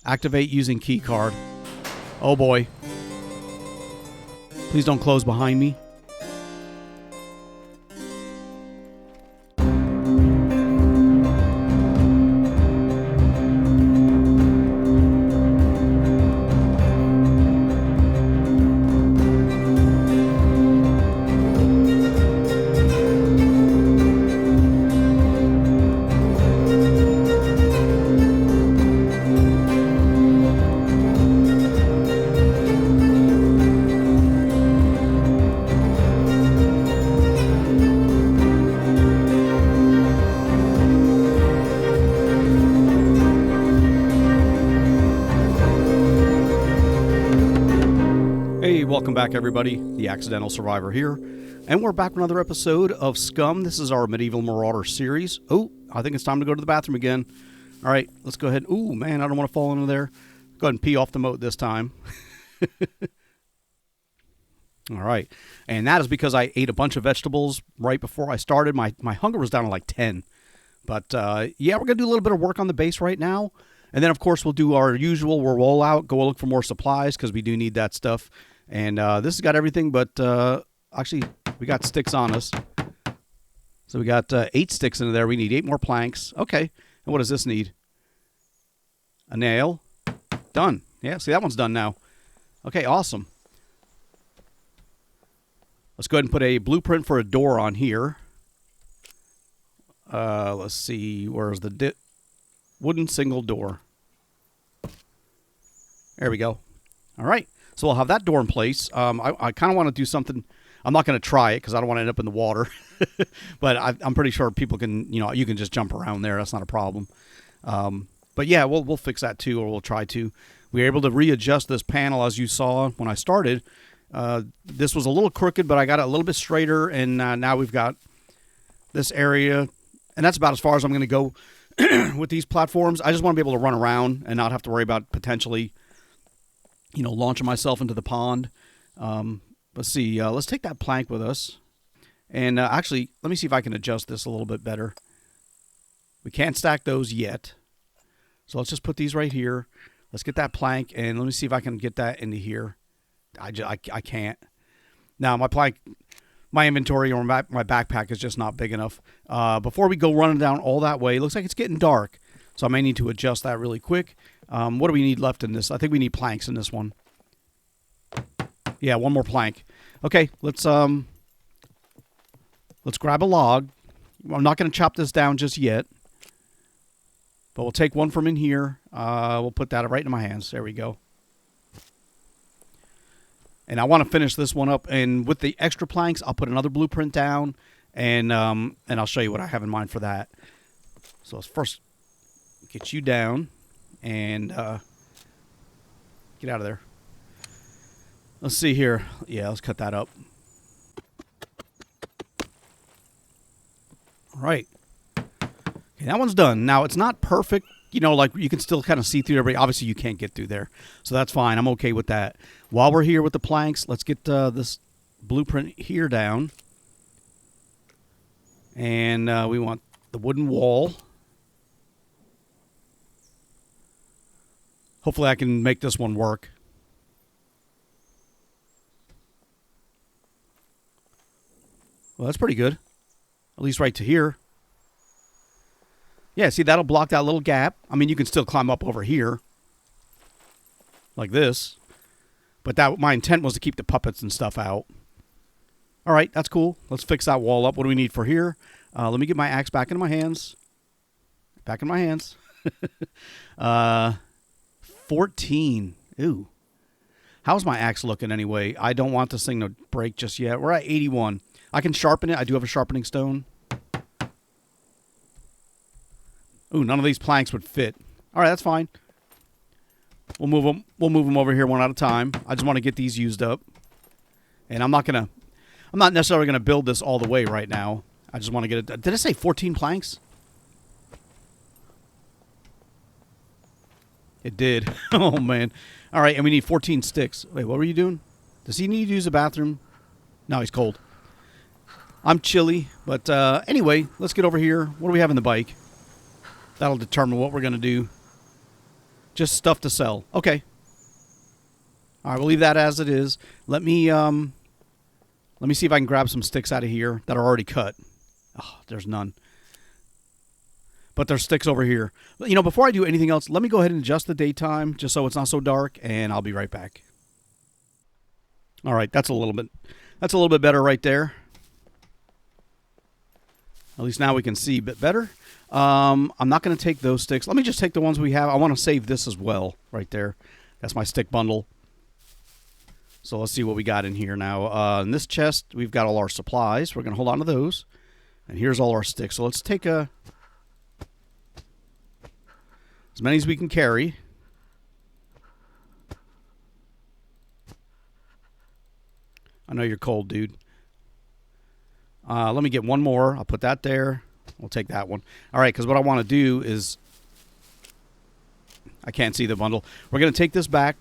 Activate using key card. Oh boy. Please don't close behind me. Welcome back, everybody. The Accidental Survivor here, and we're back with another episode of SCUM. This is our Medieval Marauder series. Oh, I think it's time to go to the bathroom again. All right, let's go ahead. Ooh, man, I don't want to fall into there. Go ahead and pee off the moat this time. All right, and that is because I ate a bunch of vegetables right before I started. My hunger was down to like 10. But, yeah, we're going to do a little bit of work on the base right now. And then, of course, we'll do our usual. We'll roll out, go look for more supplies because we do need that stuff. And this has got everything, but actually, we got sticks on us. So we got 8 sticks in there. We need 8 more planks. Okay. And what does this need? A nail. Done. Yeah, see, that one's done now. Okay, awesome. Let's go ahead and put a blueprint for a door on here. Let's see. Where's the wooden single door? There we go. All right. So we'll have that door in place. I kind of want to do something. I'm not going to try it because I don't want to end up in the water. But I'm pretty sure people can, you can just jump around there. That's not a problem. But yeah, we'll fix that too, or we'll try to. We were able to readjust this panel, as you saw when I started. This was a little crooked, but I got it a little bit straighter, and now we've got this area. And that's about as far as I'm going to go with these platforms. I just want to be able to run around and not have to worry about potentially launching myself into the pond. Let's see. Let's take that plank with us. And actually, let me see if I can adjust this a little bit better. We can't stack those yet. So let's just put these right here. Let's get that plank, and let me see if I can get that into here. I can't. Now, my inventory or my backpack is just not big enough. Before we go running down all that way, it looks like it's getting dark. So I may need to adjust that really quick. What do we need left in this? I think we need planks in this one. Yeah, one more plank. Okay, let's grab a log. I'm not going to chop this down just yet. But we'll take one from in here. We'll put that right in my hands. There we go. And I want to finish this one up. And with the extra planks, I'll put another blueprint down. And I'll show you what I have in mind for that. So let's first get you down. And get out of there. Let's see here. Yeah, let's cut that up. All right. Okay, that one's done. Now, it's not perfect. Like you can still kind of see through everybody. Obviously, you can't get through there. So that's fine. I'm okay with that. While we're here with the planks, let's get this blueprint here down. And we want the wooden wall. Hopefully, I can make this one work. Well, that's pretty good. At least right to here. Yeah, see, that'll block that little gap. I mean, you can still climb up over here. Like this. But my intent was to keep the puppets and stuff out. All right, that's cool. Let's fix that wall up. What do we need for here? Let me get my axe back into my hands. Back in my hands. 14. Ooh. How's my axe looking anyway? I don't want this thing to break just yet. We're at 81. I can sharpen it. I do have a sharpening stone. Ooh, none of these planks would fit. All right, that's fine. We'll move them. We'll move them over here one at a time. I just want to get these used up. And I'm not necessarily gonna build this all the way right now. I just want to get it. Did I say 14 planks? It did. Oh man. All right, and we need 14 sticks. Wait, what were you doing? Does he need to use the bathroom? No, he's cold. I'm chilly, but anyway, let's get over here. What do we have in the bike? That'll determine what we're going to do. Just stuff to sell. Okay. All right, we'll leave that as it is. Let me see if I can grab some sticks out of here that are already cut. Oh, there's none. But there's sticks over here. You know, before I do anything else, let me go ahead and adjust the daytime just so it's not so dark, and I'll be right back. All right, that's a little bit better right there. At least now we can see a bit better. I'm not going to take those sticks. Let me just take the ones we have. I want to save this as well right there. That's my stick bundle. So let's see what we got in here now. In this chest, we've got all our supplies. We're going to hold on to those. And here's all our sticks. So let's take as many as we can carry. I know you're cold, dude. Let me get one more. I'll put that there. We'll take that one. All right, because what I want to do is... I can't see the bundle. We're going to take this back,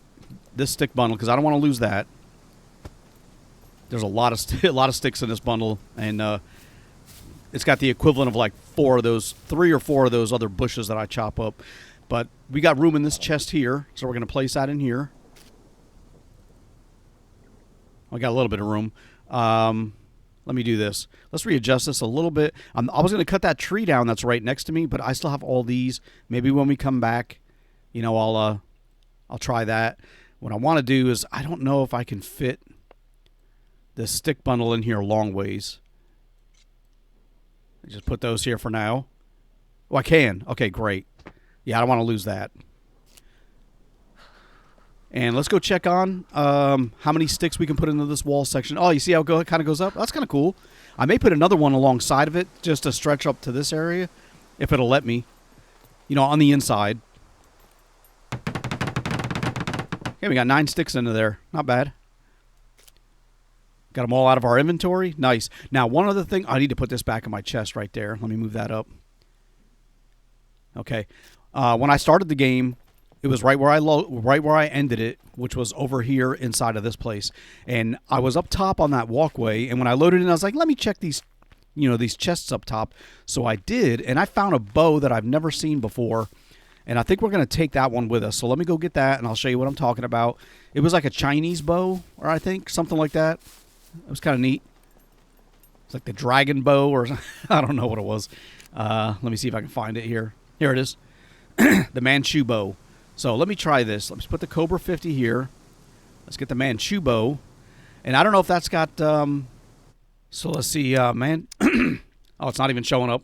this stick bundle, because I don't want to lose that. There's a lot of sticks in this bundle, and it's got the equivalent of like 3 or 4 of those other bushes that I chop up. But we got room in this chest here, so we're going to place that in here. I got a little bit of room. Let me do this. Let's readjust this a little bit. I was going to cut that tree down that's right next to me, but I still have all these. Maybe when we come back, you know, I'll try that. What I want to do is, I don't know if I can fit this stick bundle in here long ways. Just put those here for now. Oh, I can. Okay, great. Yeah, I don't want to lose that. And let's go check on how many sticks we can put into this wall section. Oh, you see how it kind of goes up? That's kind of cool. I may put another one alongside of it just to stretch up to this area, if it'll let me. You know, on the inside. Okay, we got 9 sticks into there. Not bad. Got them all out of our inventory. Nice. Now, one other thing. I need to put this back in my chest right there. Let me move that up. Okay. When I started the game, it was right where I ended it, which was over here inside of this place. And I was up top on that walkway, and when I loaded in, I was like, let me check these, you know, these chests up top. So I did, and I found a bow that I've never seen before. And I think we're going to take that one with us. So let me go get that, and I'll show you what I'm talking about. It was like a Chinese bow, or I think, something like that. It was kind of neat. It's like the dragon bow, or I don't know what it was. Let me see if I can find it here. Here it is. The Manchu bow. So let me try this. Let's put the Cobra 50 here. Let's get the Manchu bow. And I don't know if that's got... so let's see. Oh, it's not even showing up.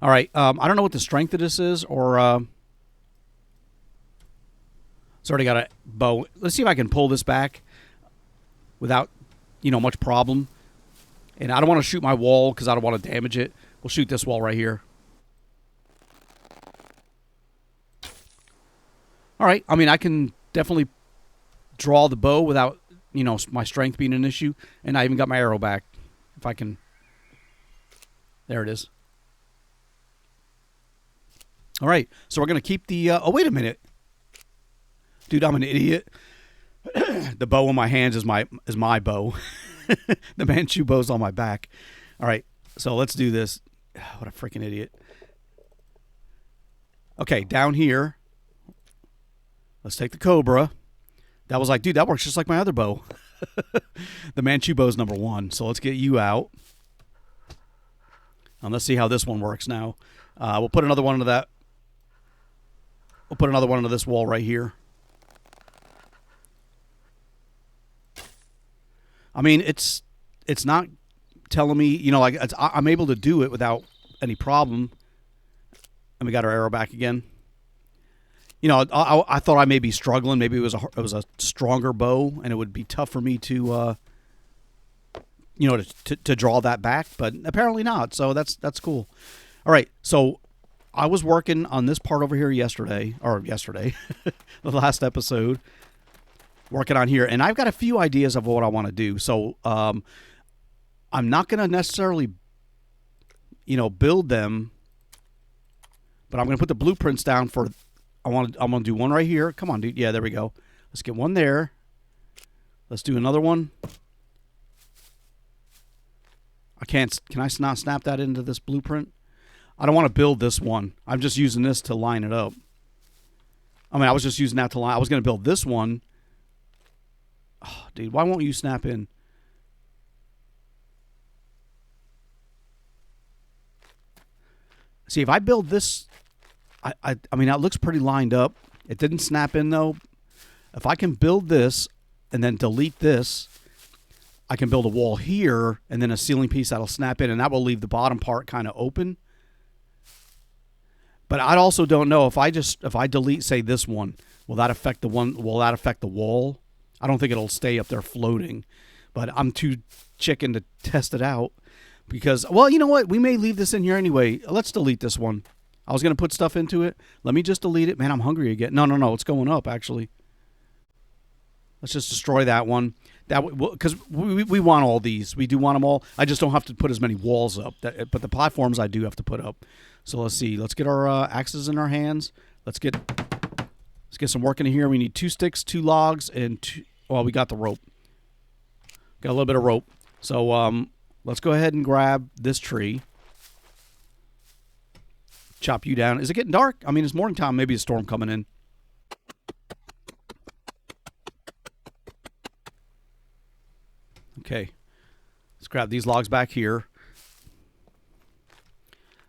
All right. I don't know what the strength of this is, or... it's already got a bow. Let's see if I can pull this back without, you know, much problem. And I don't want to shoot my wall because I don't want to damage it. We'll shoot this wall right here. All right. I mean, I can definitely draw the bow without, you know, my strength being an issue. And I even got my arrow back. If I can. There it is. All right. So we're going to keep the... oh, wait a minute. Dude, I'm an idiot. The bow in my hands is my bow. The Manchu bow's on my back. All right. So let's do this. What a freaking idiot. Okay. Down here. Let's take the Cobra. That was like, dude, that works just like my other bow. The Manchu bow is number 1. So let's get you out. And let's see how this one works now. We'll put another one into that. We'll put another one into this wall right here. I mean, it's not telling me, you know, like I'm able to do it without any problem. And we got our arrow back again. You know, I thought I may be struggling. Maybe it was a stronger bow, and it would be tough for me to, you know, to draw that back. But apparently not. So that's cool. All right. So I was working on this part over here yesterday, the last episode, working on here, and I've got a few ideas of what I want to do. So I'm not going to necessarily, you know, build them, but I'm going to put the blueprints down for. I'm gonna do one right here. Come on, dude. Yeah, there we go. Let's get one there. Let's do another one. Can I not snap that into this blueprint? I don't want to build this one. I'm just using this to line it up. I mean, I was just using that to line. I was going to build this one. Oh, dude, why won't you snap in? See, if I build this, I mean, that looks pretty lined up. It didn't snap in, though. If I can build this and then delete this, I can build a wall here and then a ceiling piece that'll snap in, and that will leave the bottom part kind of open. But I also don't know if I delete, say, this one, will that affect the wall? I don't think it'll stay up there floating, but I'm too chicken to test it out because, well, you know what? We may leave this in here anyway. Let's delete this one. I was going to put stuff into it. Let me just delete it. Man, I'm hungry again. No, it's going up, actually. Let's just destroy that one. Because we want all these. We do want them all. I just don't have to put as many walls up. But the platforms I do have to put up. So let's see. Let's get our axes in our hands. Let's get some work in here. We need 2 sticks, 2 logs, and we got the rope. Got a little bit of rope. So let's go ahead and grab this tree. Chop you down. Is it getting dark? I mean, it's morning time. Maybe a storm coming in. Okay. Let's grab these logs back here.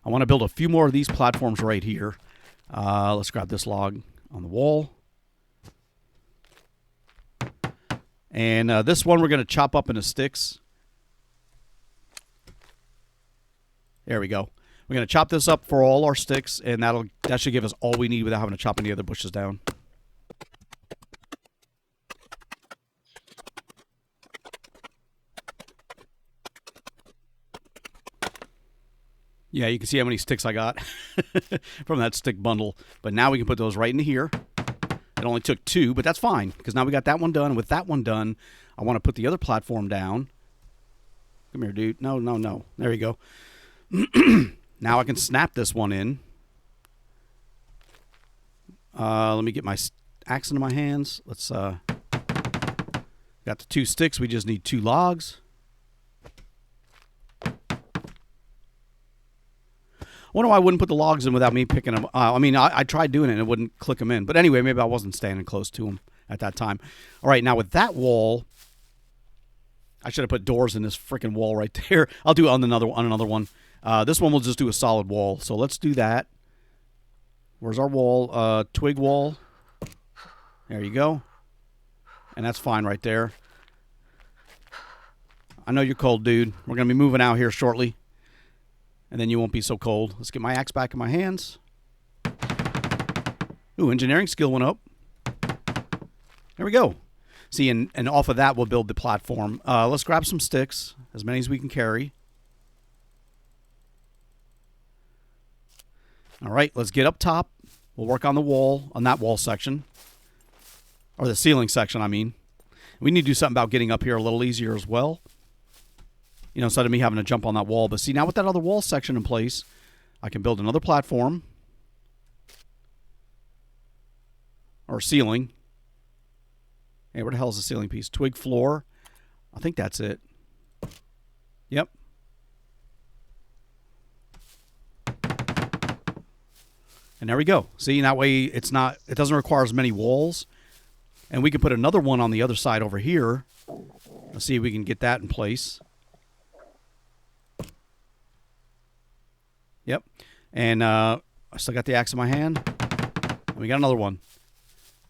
I want to build a few more of these platforms right here. Let's grab this log on the wall. And this one we're going to chop up into sticks. There we go. We're going to chop this up for all our sticks, and that should give us all we need without having to chop any other bushes down. Yeah, you can see how many sticks I got from that stick bundle. But now we can put those right into here. It only took 2, but that's fine, because now we got that one done. With that one done, I want to put the other platform down. Come here, dude. No. There you go. Now I can snap this one in. Let me get my axe into my hands. Let's got the 2 sticks. We just need 2 logs. I wonder why I wouldn't put the logs in without me picking them. I tried doing it and it wouldn't click them in. But anyway, maybe I wasn't standing close to them at that time. All right, now with that wall, I should have put doors in this freaking wall right there. I'll do it on another one. This one we'll just do a solid wall. So let's do that. Where's our wall? Twig wall. There you go. And that's fine right there. I know you're cold, dude. We're going to be moving out here shortly. And then you won't be so cold. Let's get my axe back in my hands. Ooh, engineering skill went up. There we go. See, and off of that, we'll build the platform. Let's grab some sticks, as many as we can carry. All right, let's get up top. We'll work on the wall, on that wall section. Or the ceiling section, I mean. We need to do something about getting up here a little easier as well. You know, instead of me having to jump on that wall. But see, now with that other wall section in place, I can build another platform. Or ceiling. Hey, where the hell is the ceiling piece? Twig floor. I think that's it. Yep. And there we go. See, that way it doesn't require as many walls. And we can put another one on the other side over here. Let's see if we can get that in place. Yep. And I still got the axe in my hand. And we got another one.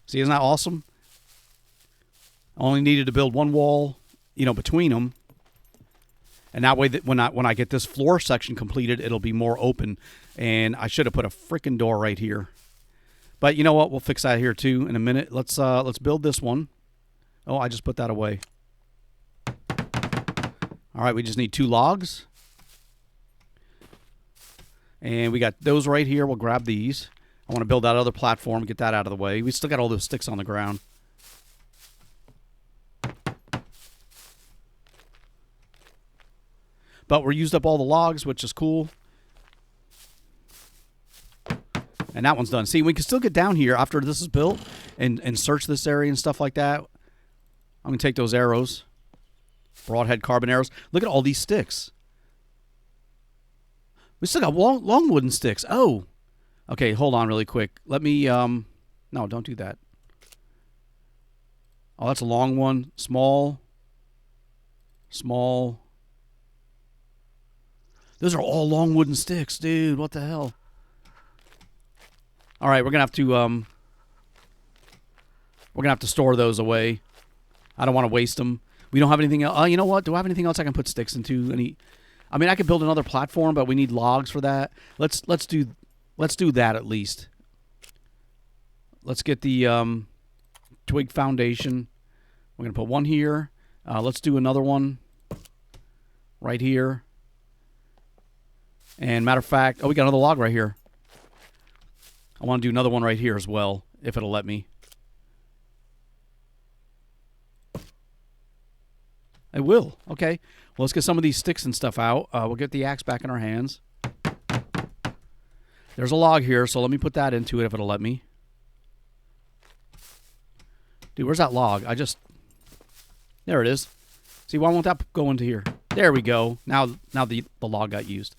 See, isn't that awesome? Only needed to build one wall, between them. And that way, when I get this floor section completed, it'll be more open. And I should have put a freaking door right here. But you know what? We'll fix that here too in a minute. Let's build this one. Oh, I just put that away. All right, we just need 2 logs. And we got those right here. We'll grab these. I want to build that other platform, get that out of the way. We still got all those sticks on the ground. But we're used up all the logs, which is cool. And that one's done. See, we can still get down here after this is built and search this area and stuff like that. I'm going to take those arrows. Broadhead carbon arrows. Look at all these sticks. We still got long wooden sticks. Oh. Okay, hold on really quick. Let me No, don't do that. Oh, that's a long one. Small. Small. Those are all long wooden sticks, dude. What the hell? All right, we're gonna have to store those away. I don't want to waste them. We don't have anything else. You know what? Do I have anything else I can put sticks into? I mean, I could build another platform, but we need logs for that. Let's do that at least. Let's get the twig foundation. We're gonna put one here. Let's do another one right here. And matter of fact, oh, we got another log right here. I want to do another one right here as well, if it'll let me. It will. Okay. Well, let's get some of these sticks and stuff out. We'll get the axe back in our hands. There's a log here, so let me put that into it if it'll let me. Dude, where's that log? There it is. See, why won't that go into here? There we go. Now the log got used.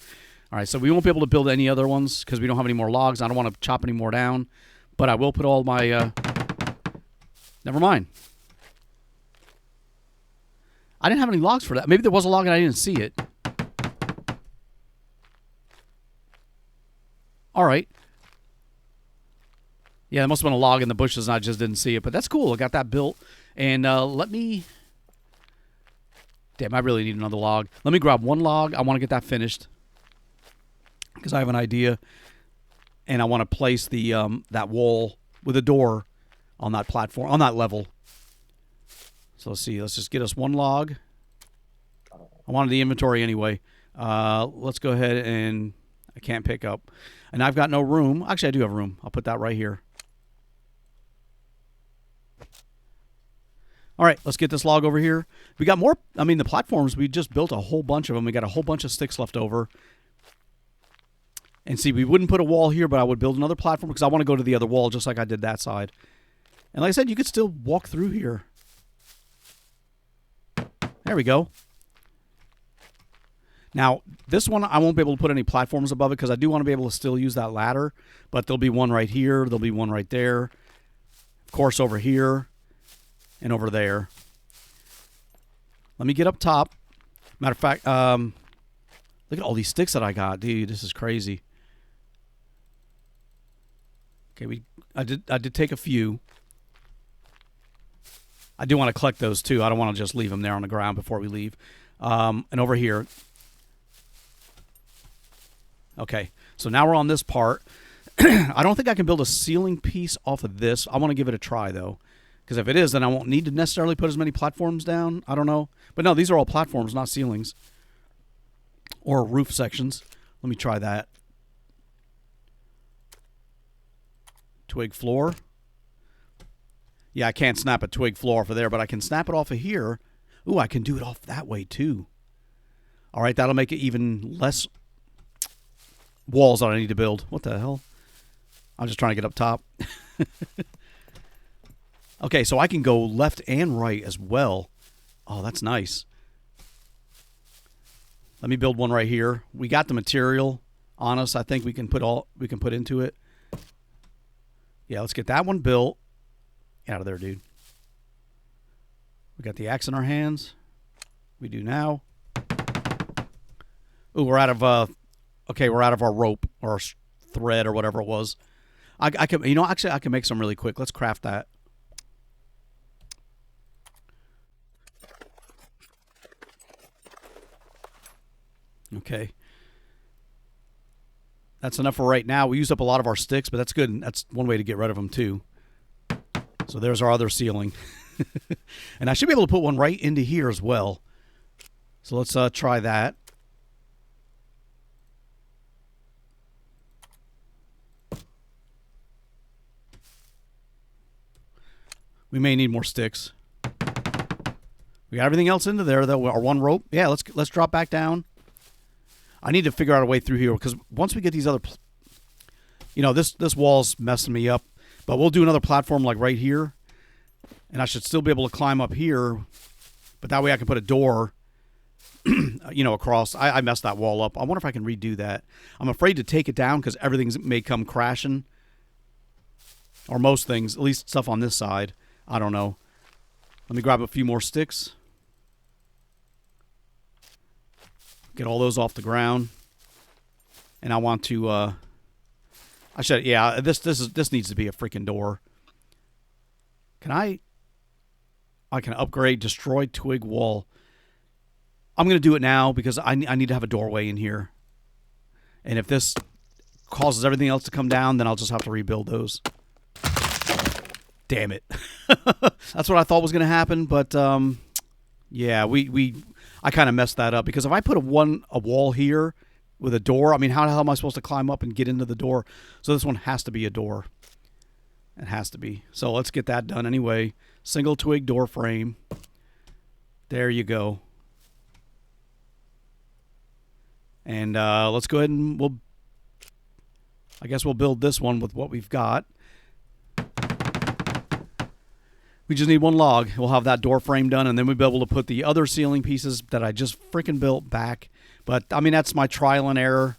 All right, so we won't be able to build any other ones because we don't have any more logs. I don't want to chop any more down, but I will put all my... Never mind. I didn't have any logs for that. Maybe there was a log and I didn't see it. All right. Yeah, there must have been a log in the bushes and I just didn't see it, but that's cool. I got that built. And let me... Damn, I really need another log. Let me grab one log. I want to get that finished because I have an idea, and I want to place the that wall with a door on that platform, on that level. So let's see. Let's just get us one log. I wanted the inventory anyway. Let's go ahead and I can't pick up, and I've got no room. Actually, I do have room. I'll put that right here. All right, let's get this log over here. We got more. I mean, the platforms, we just built a whole bunch of them. We got a whole bunch of sticks left over. And see, we wouldn't put a wall here, but I would build another platform because I want to go to the other wall just like I did that side. And like I said, you could still walk through here. There we go. Now, this one, I won't be able to put any platforms above it because I do want to be able to still use that ladder. But there'll be one right here. There'll be one right there. Of course, over here. And over there. Let me get up top. Matter of fact, look at all these sticks that I got, dude. This is crazy. Okay, I did take a few. I do want to collect those too. I don't want to just leave them there on the ground before we leave. And over here. Okay, so now we're on this part. I don't think I can build a ceiling piece off of this. I want to give it a try though. Because if it is, then I won't need to necessarily put as many platforms down. I don't know. But no, these are all platforms, not ceilings. Or roof sections. Let me try that. Twig floor. Yeah, I can't snap a twig floor off of there, but I can snap it off of here. Ooh, I can do it off that way too. All right, that'll make it even less walls that I need to build. What the hell? I'm just trying to get up top. Okay, so I can go left and right as well. Oh, that's nice. Let me build one right here. We got the material on us. I think we can put into it. Yeah, let's get that one built. Get out of there, dude. We got the axe in our hands. We do now. Ooh, we're out of okay, we're out of our rope or thread or whatever it was. I can, you know, actually I can make some really quick. Let's craft that. Okay. That's enough for right now. We used up a lot of our sticks, but that's good. And that's one way to get rid of them, too. So there's our other ceiling. And I should be able to put one right into here as well. So let's try that. We may need more sticks. We got everything else into there, though. Our one rope. Yeah, let's drop back down. I need to figure out a way through here because once we get these other, you know, this wall's messing me up. But we'll do another platform like right here, and I should still be able to climb up here. But that way I can put a door, you know, across. I messed that wall up. I wonder if I can redo that. I'm afraid to take it down because everything may come crashing. Or most things, at least stuff on this side. I don't know. Let me grab a few more sticks. Get all those off the ground. And I want to, I should, yeah, this needs to be a freaking door. Can I can upgrade destroyed twig wall. I'm going to do it now because I need to have a doorway in here. And if this causes everything else to come down, then I'll just have to rebuild those. Damn it. That's what I thought was going to happen, but yeah, I kind of messed that up because if I put a wall here with a door, I mean, how the hell am I supposed to climb up and get into the door? So this one has to be a door. It has to be. So let's get that done anyway. Single twig door frame. There you go. And let's go ahead and I guess we'll build this one with what we've got. We just need one log. We'll have that door frame done, and then we'll be able to put the other ceiling pieces that I just freaking built back. But, I mean, that's my trial and error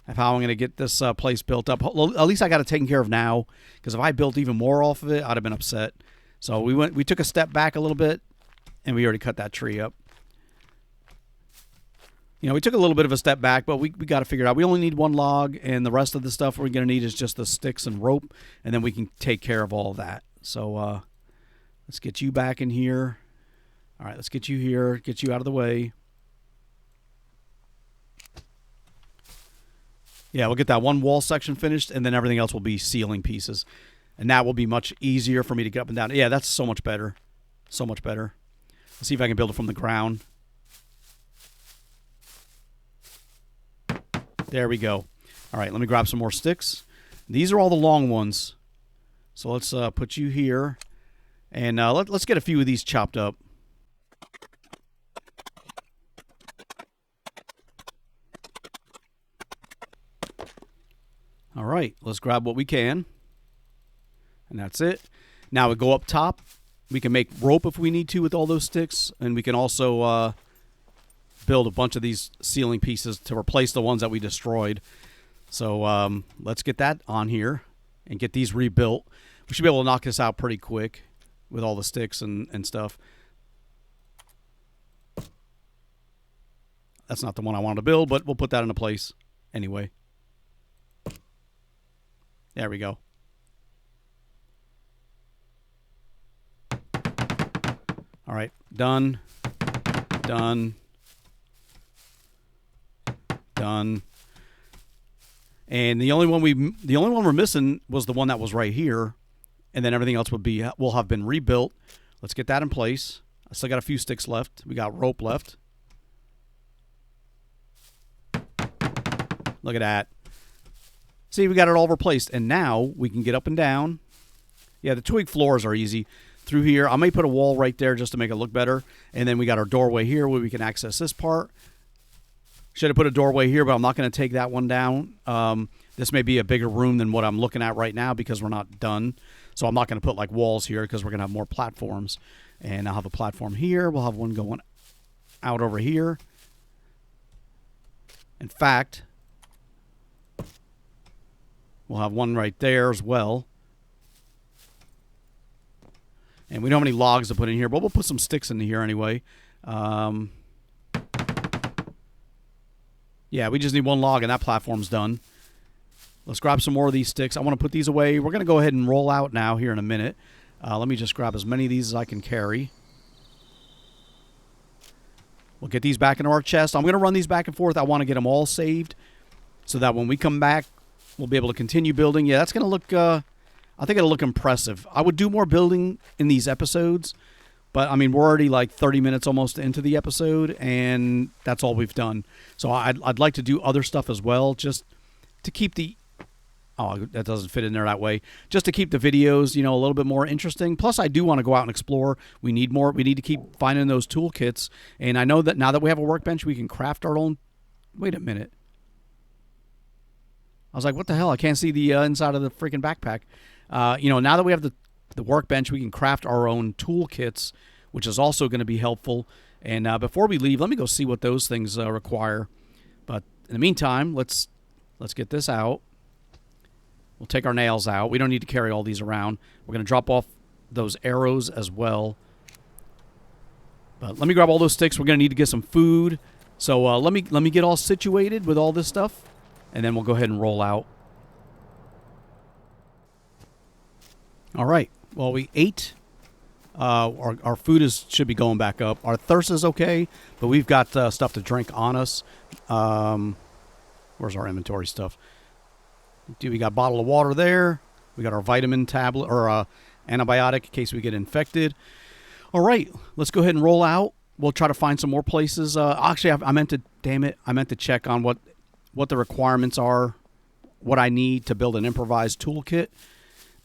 of how I'm going to get this place built up. At least I got it taken care of now, because if I built even more off of it, I'd have been upset. So we took a step back a little bit, and we already cut that tree up. You know, we took a little bit of a step back, but we got to figure it out. We only need one log, and the rest of the stuff we're going to need is just the sticks and rope, and then we can take care of all of that. So let's get you back in here. All right, let's get you here, get you out of the way. Yeah, we'll get that one wall section finished, and then everything else will be ceiling pieces. And that will be much easier for me to get up and down. Yeah, that's so much better. So much better. Let's see if I can build it from the ground. There we go. All right, let me grab some more sticks. These are all the long ones. So let's put you here. And let's get a few of these chopped up. All right, let's grab what we can. And that's it. Now we go up top. We can make rope if we need to with all those sticks. And we can also build a bunch of these ceiling pieces to replace the ones that we destroyed. So let's get that on here and get these rebuilt. We should be able to knock this out pretty quick with all the sticks and stuff. That's not the one I wanted to build, but we'll put that into place anyway. There we go. All right, done. Done. Done. And the only one we're missing was the one that was right here, and then everything else will have been rebuilt. Let's get that in place. I still got a few sticks left. We got rope left. Look at that. See, we got it all replaced, and now we can get up and down. Yeah, the twig floors are easy. Through here, I may put a wall right there just to make it look better, and then we got our doorway here where we can access this part. Should have put a doorway here, but I'm not going to take that one down. This may be a bigger room than what I'm looking at right now because we're not done. So I'm not going to put like walls here because we're going to have more platforms. And I'll have a platform here. We'll have one going out over here. In fact, we'll have one right there as well. And we don't have any logs to put in here, but we'll put some sticks in here anyway. Yeah, we just need one log and that platform's done. Let's grab some more of these sticks. I want to put these away. We're going to go ahead and roll out now here in a minute. Let me just grab as many of these as I can carry. We'll get these back into our chest. I'm going to run these back and forth. I want to get them all saved so that when we come back, we'll be able to continue building. Yeah, that's going to look, I think it'll look impressive. I would do more building in these episodes, but, I mean, we're already like 30 minutes almost into the episode, and that's all we've done. So I'd like to do other stuff as well, just to keep the... Oh, that doesn't fit in there that way. Just to keep the videos, you know, a little bit more interesting. Plus, I do want to go out and explore. We need more. We need to keep finding those toolkits. And I know that now that we have a workbench, we can craft our own... Wait a minute. I was like, what the hell? I can't see the inside of the freaking backpack. You know, now that we have the workbench, we can craft our own toolkits, which is also going to be helpful. And before we leave, let me go see what those things require. But in the meantime, let's get this out. We'll take our nails out. We don't need to carry all these around. We're going to drop off those arrows as well. But let me grab all those sticks. We're going to need to get some food. So let me get all situated with all this stuff, and then we'll go ahead and roll out. All right. Well, we ate. Our food should be going back up. Our thirst is okay, but we've got stuff to drink on us. Where's our inventory stuff? We got a bottle of water there. We got our vitamin tablet or antibiotic in case we get infected. All right, let's go ahead and roll out. We'll try to find some more places. Actually, I meant to. Damn it! I meant to check on what the requirements are, what I need to build an improvised toolkit,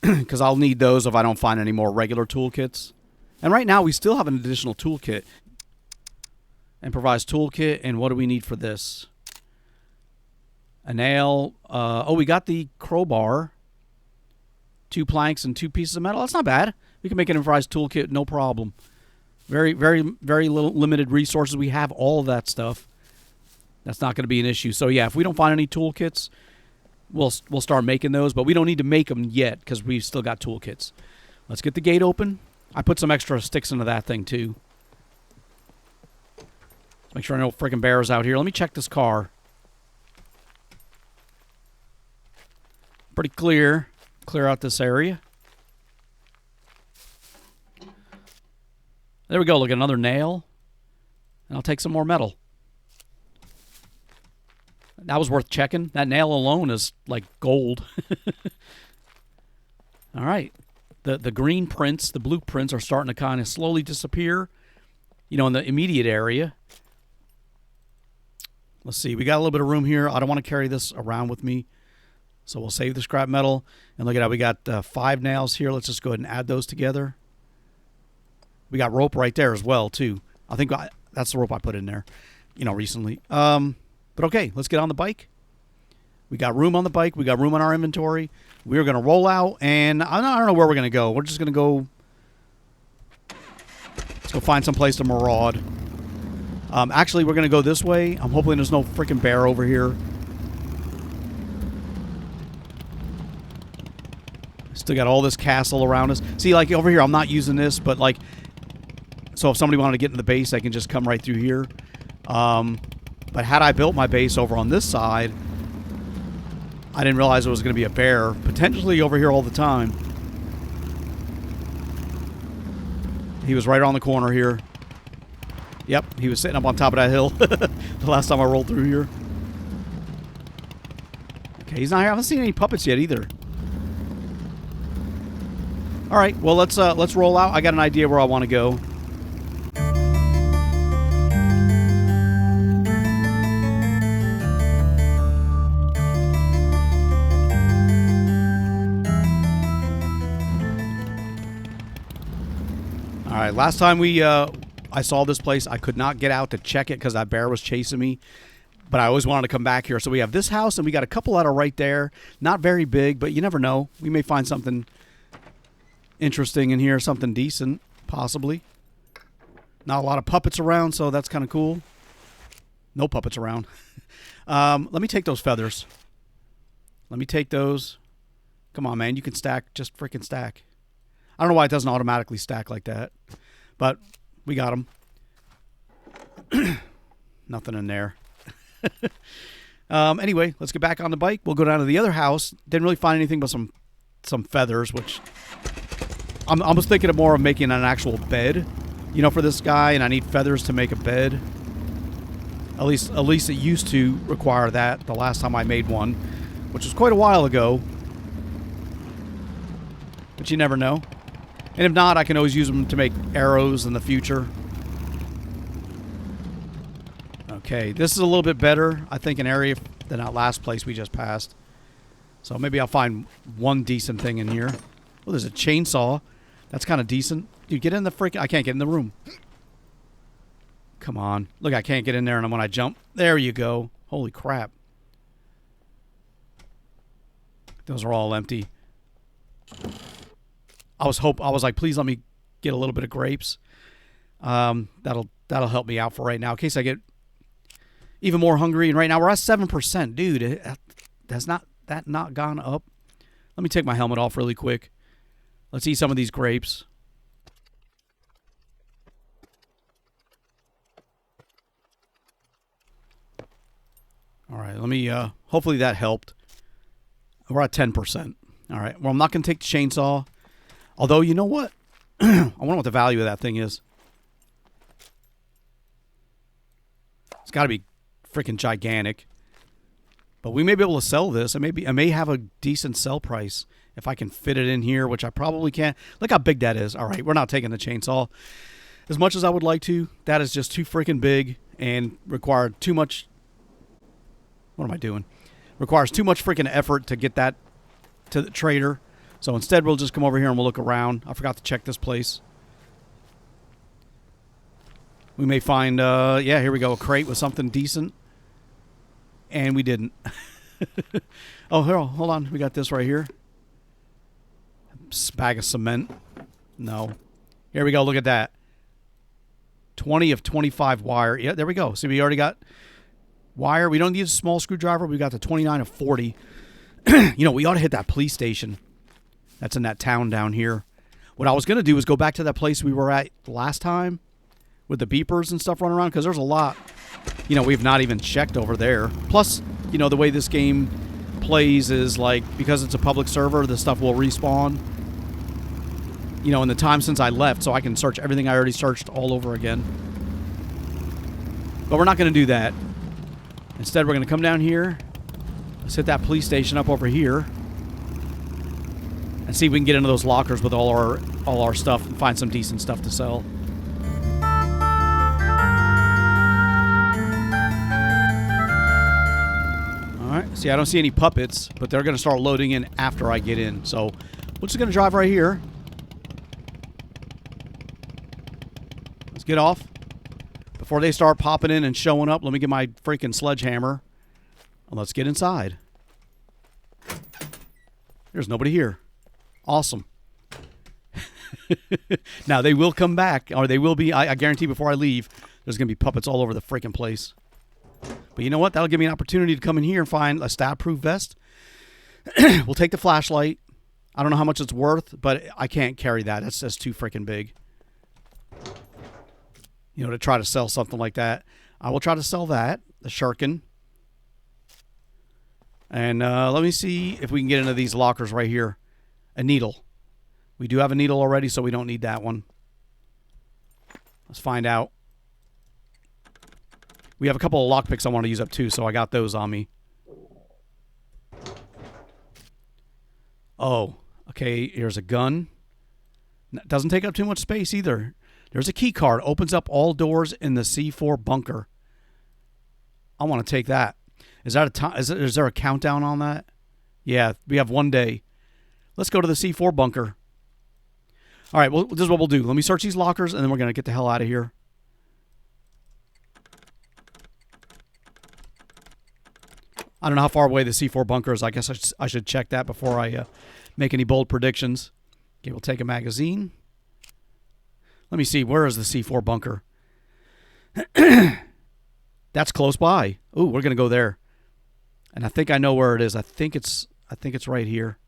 because I'll need those if I don't find any more regular toolkits. And right now, we still have an additional toolkit. Improvised toolkit, and what do we need for this? A nail. Oh, we got the crowbar. 2 planks and 2 pieces of metal. That's not bad. We can make an improvised toolkit, no problem. Very, very, very little limited resources. We have all of that stuff. That's not going to be an issue. So yeah, if we don't find any toolkits, we'll start making those. But we don't need to make them yet because we've still got toolkits. Let's get the gate open. I put some extra sticks into that thing too. Make sure no freaking bears out here. Let me check this car. Pretty clear. Clear out this area. There we go. Look, another nail. And I'll take some more metal. That was worth checking. That nail alone is like gold. All right. The green prints, the blueprints are starting to kind of slowly disappear, you know, in the immediate area. Let's see. We got a little bit of room here. I don't want to carry this around with me. So we'll save the scrap metal. And look at how we got 5 nails here. Let's just go ahead and add those together. We got rope right there as well, too. I think that's the rope I put in there, you know, recently. But okay, let's get on the bike. We got room on the bike. We got room on our inventory. We're going to roll out, and I don't know where we're going to go. We're just going to go. Let's go find some place to maraud. Actually, we're going to go this way. I'm hoping there's no freaking bear over here. Still got all this castle around us. See, like over here, I'm not using this, but like, so if somebody wanted to get into the base, they can just come right through here. But had I built my base over on this side, I didn't realize it was going to be a bear potentially over here all the time. He was right on the corner here. Yep, he was sitting up on top of that hill the last time I rolled through here. Okay, he's not here. I haven't seen any puppets yet either. All right, well, let's roll out. I got an idea where I want to go. All right, last time I saw this place, I could not get out to check it because that bear was chasing me. But I always wanted to come back here. So we have this house, and we got a couple that are right there. Not very big, but you never know. We may find something interesting in here, something decent, possibly. Not a lot of puppets around, so that's kind of cool. No puppets around. Let me take those feathers. Let me take those. Come on, man. You can stack. Just freaking stack. I don't know why it doesn't automatically stack like that. But we got them. Nothing in there. Anyway, let's get back on the bike. We'll go down to the other house. Didn't really find anything but some feathers, which I was thinking of more of making an actual bed, you know, for this guy, and I need feathers to make a bed. At least it used to require that the last time I made one, which was quite a while ago. But you never know. And if not, I can always use them to make arrows in the future. Okay, this is a little bit better, I think, an area than that last place we just passed. So maybe I'll find one decent thing in here. Oh, there's a chainsaw. That's kind of decent. Dude, get in the freaking... I can't get in the room. Come on. Look, I can't get in there, and when I jump... There you go. Holy crap. Those are all empty. I was like, please let me get a little bit of grapes. That'll help me out for right now in case I get even more hungry. And right now we're at 7%, dude. Has not gone up Let me take my helmet off really quick. Let's eat some of these grapes. All right, let me, hopefully that helped. We're at 10%. All right, well, I'm not going to take the chainsaw. Although, you know what? I wonder what the value of that thing is. It's got to be freaking gigantic. But we may be able to sell this. I may have a decent sell price if I can fit it in here, which I probably can't. Look how big that is. All right, we're not taking the chainsaw. As much as I would like to, that is just too freaking big and required too much. What am I doing? Requires too much freaking effort to get that to the trader. So instead, we'll just come over here and we'll look around. I forgot to check this place. We may find, yeah, here we go, a crate with something decent. And we didn't. Oh, here, hold on. We got this right here. Bag of cement. No. Here we go. Look at that. 20 of 25 wire. Yeah, there we go. See, we already got wire. We don't need a small screwdriver. We got the 29 of 40. You know, we ought to hit that police station. That's in that town down here. What I was going to do is go back to that place we were at last time with the beepers and stuff running around, because there's a lot, you know, we've not even checked over there. Plus, you know, the way this game plays is like, because it's a public server, the stuff will respawn, you know, in the time since I left, so I can search everything I already searched all over again. But we're not going to do that. Instead, we're going to come down here. Let's hit that police station up over here and see if we can get into those lockers with all our stuff and find some decent stuff to sell. See, I don't see any puppets, but they're going to start loading in after I get in. So we're just going to drive right here. Let's get off. Before they start popping in and showing up, let me get my freaking sledgehammer. And let's get inside. There's nobody here. Awesome. Now, they will come back, or they will be, I guarantee before I leave, there's going to be puppets all over the freaking place. But you know what? That'll give me an opportunity to come in here and find a stab-proof vest. We'll take the flashlight. I don't know how much it's worth, but I can't carry that. That's just too freaking big. You know, to try to sell something like that. I will try to sell that, the shuriken. And let me see if we can get into these lockers right here. A needle. We do have a needle already, so we don't need that one. Let's find out. We have a couple of lockpicks I want to use up too, so I got those on me. Oh, okay, here's a gun. Doesn't take up too much space either. There's a key card. Opens up all doors in the C4 bunker. I want to take that. Is that a time? Is there a countdown on that? Yeah, we have 1 day. Let's go to the C4 bunker. All right, well, this is what we'll do. Let me search these lockers, and then we're going to get the hell out of here. I don't know how far away the C4 bunker is. I guess I should check that before I make any bold predictions. Okay, we'll take a magazine. Let me see. Where is the C4 bunker? That's close by. Ooh, we're going to go there. And I think I know where it is. I think it's right here.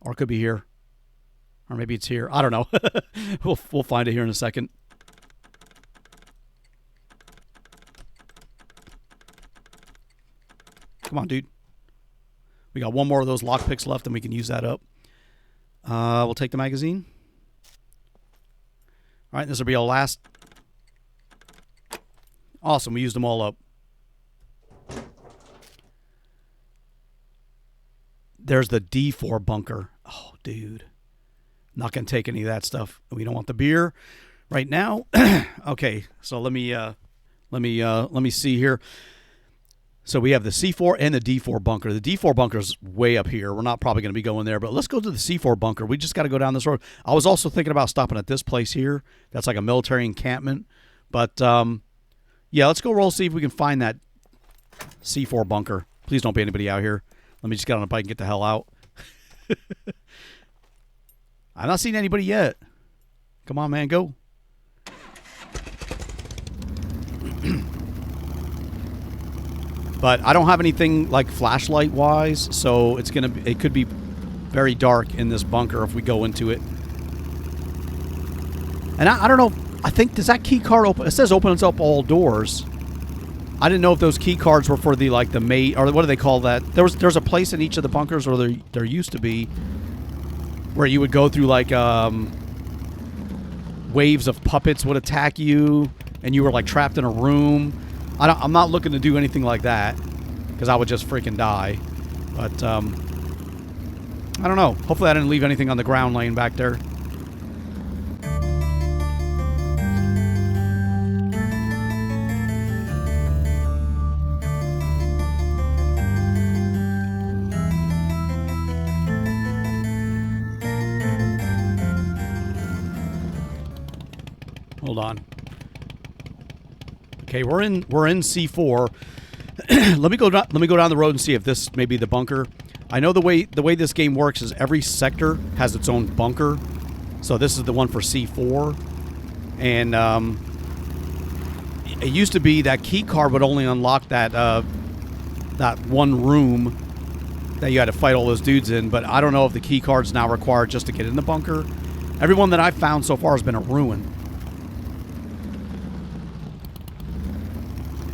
Or it could be here. Or maybe it's here. I don't know. We'll find it here in a second. Come on, dude. We got one more of those lockpicks left, and we can use that up. We'll take the magazine. All right, this will be our last. Awesome, we used them all up. There's the D4 bunker. Oh, dude. Not going to take any of that stuff. We don't want the beer right now. Okay, so let me see here. So we have the C4 and the D4 bunker. The D4 bunker is way up here. We're not probably going to be going there, but let's go to the C4 bunker. We just got to go down this road. I was also thinking about stopping at this place here. That's like a military encampment. But, yeah, let's go roll, see if we can find that C4 bunker. Please don't be anybody out here. Let me just get on a bike and get the hell out. I've not seen anybody yet. Come on, man, go. But I don't have anything like flashlight wise, so it could be very dark in this bunker if we go into it. And I don't know. I think, does that key card open? It says opens up all doors. I didn't know if those key cards were for the, like, the mate, or what do they call that? There's a place in each of the bunkers, or there used to be, where you would go through, like, waves of puppets would attack you, and you were, like, trapped in a room. I'm not looking to do anything like that, because I would just freaking die. But, I don't know. Hopefully I didn't leave anything on the ground laying back there. Hold on. Okay, we're in C4. Let me go down the road and see if this may be the bunker. I know the way this game works is every sector has its own bunker. So this is the one for C4. And it used to be that key card would only unlock that that one room that you had to fight all those dudes in, but I don't know if the key card's now required just to get in the bunker. Everyone that I've found so far has been a ruin.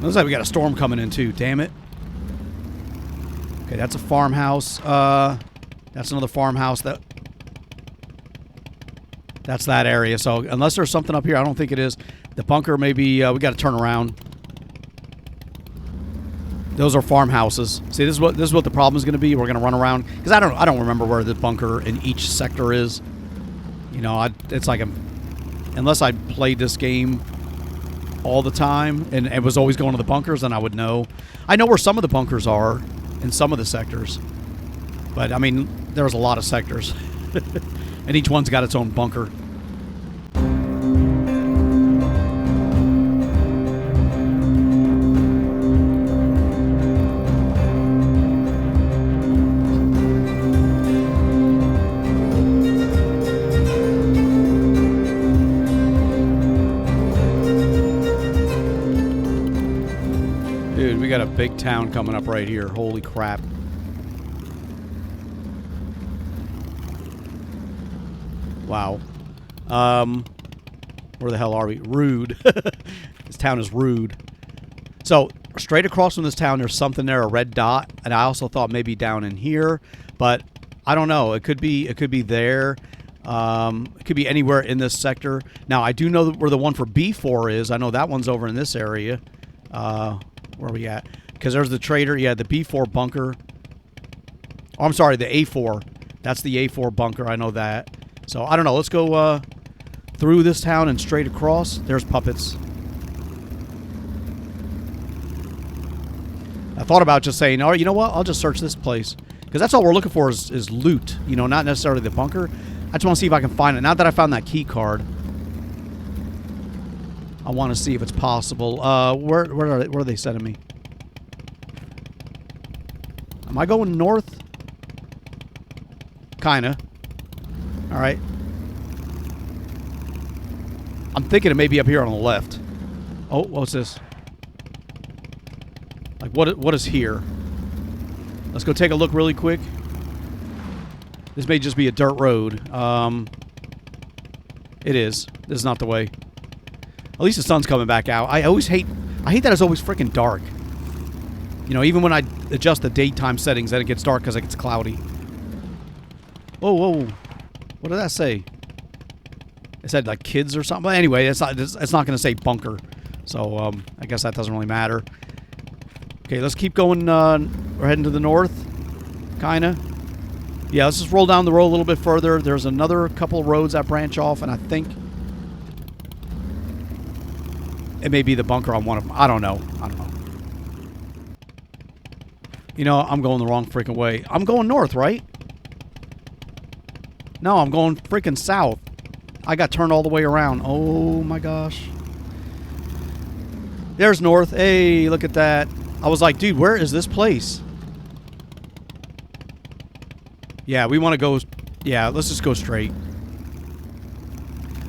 Looks like we got a storm coming in too, damn it. Okay, that's a farmhouse. That's another farmhouse. That's that area. So unless there's something up here, I don't think it is. The bunker maybe we got to turn around. Those are farmhouses. See, this is what the problem is going to be. We're going to run around because I don't remember where the bunker in each sector is. You know, it's like unless I played this game all the time and it was always going to the bunkers, then I would know. I know where some of the bunkers are in some of the sectors, but I mean, there's a lot of sectors, and each one's got its own bunker. Dude, we got a big town coming up right here. Holy crap. Wow. Where the hell are we? Rude. This town is rude. So, straight across from this town, there's something there, a red dot. And I also thought maybe down in here. But I don't know. It could be there. It could be anywhere in this sector. Now, I do know where the one for B4 is. I know that one's over in this area. Where are we at? Because there's the trader. Yeah, the B4 bunker. Oh, I'm sorry, the A4. That's the A4 bunker. I know that. So, I don't know. Let's go through this town and straight across. There's puppets. I thought about just saying, oh, you know what? I'll just search this place. Because that's all we're looking for is loot. You know, not necessarily the bunker. I just want to see if I can find it. Now that I found that key card, I want to see if it's possible. Where are they sending me? Am I going north? Kinda. All right. I'm thinking it may be up here on the left. Oh, what's this? Like, what is here? Let's go take a look really quick. This may just be a dirt road. It is. This is not the way. At least the sun's coming back out. I hate that it's always freaking dark. You know, even when I adjust the daytime settings, then it gets dark because it gets cloudy. Whoa, whoa. What did that say? It said, like, kids or something. But anyway, it's not going to say bunker. So, I guess that doesn't really matter. Okay, let's keep going. We're heading to the north. Kinda. Yeah, let's just roll down the road a little bit further. There's another couple roads that branch off, and I think it may be the bunker on one of them. I don't know. You know, I'm going the wrong freaking way. I'm going north, right? No, I'm going freaking south. I got turned all the way around. Oh, my gosh. There's north. Hey, look at that. I was like, dude, where is this place? Yeah, we want to go... Yeah, let's just go straight.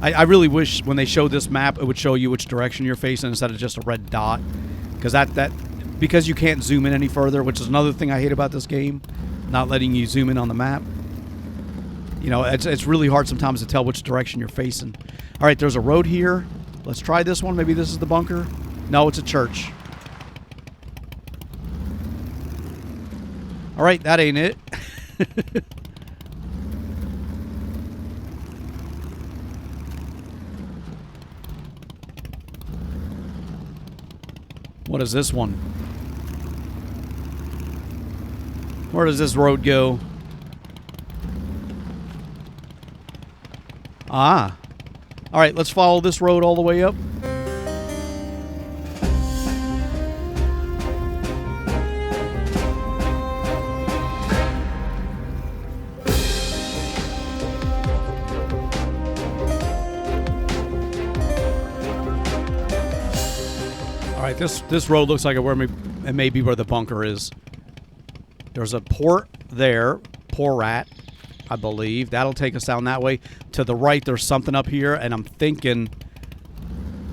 I really wish when they showed this map, it would show you which direction you're facing instead of just a red dot. Because because you can't zoom in any further, which is another thing I hate about this game. Not letting you zoom in on the map. You know, it's really hard sometimes to tell which direction you're facing. All right, there's a road here. Let's try this one. Maybe this is the bunker. No, it's a church. All right, that ain't it. What is this one? Where does this road go? Ah. All right, let's follow this road all the way up. All right, this road looks like it may be where the bunker is. There's a port there, poor rat, I believe. That'll take us down that way. To the right, there's something up here, and I'm thinking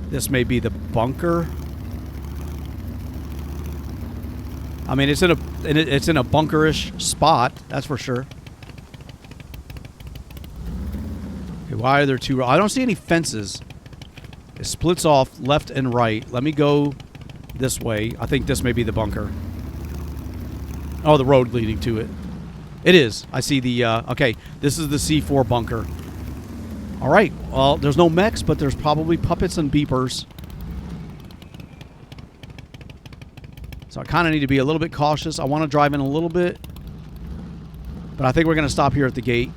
this may be the bunker. I mean, it's in a bunkerish spot, that's for sure. Okay, why are there two? I don't see any fences. It splits off left and right. Let me go this way. I think this may be the bunker. Oh, the road leading to it. It is. I see the, okay, this is the C4 bunker. All right, well, there's no mechs, but there's probably puppets and beepers. So I kind of need to be a little bit cautious. I want to drive in a little bit, but I think we're going to stop here at the gate.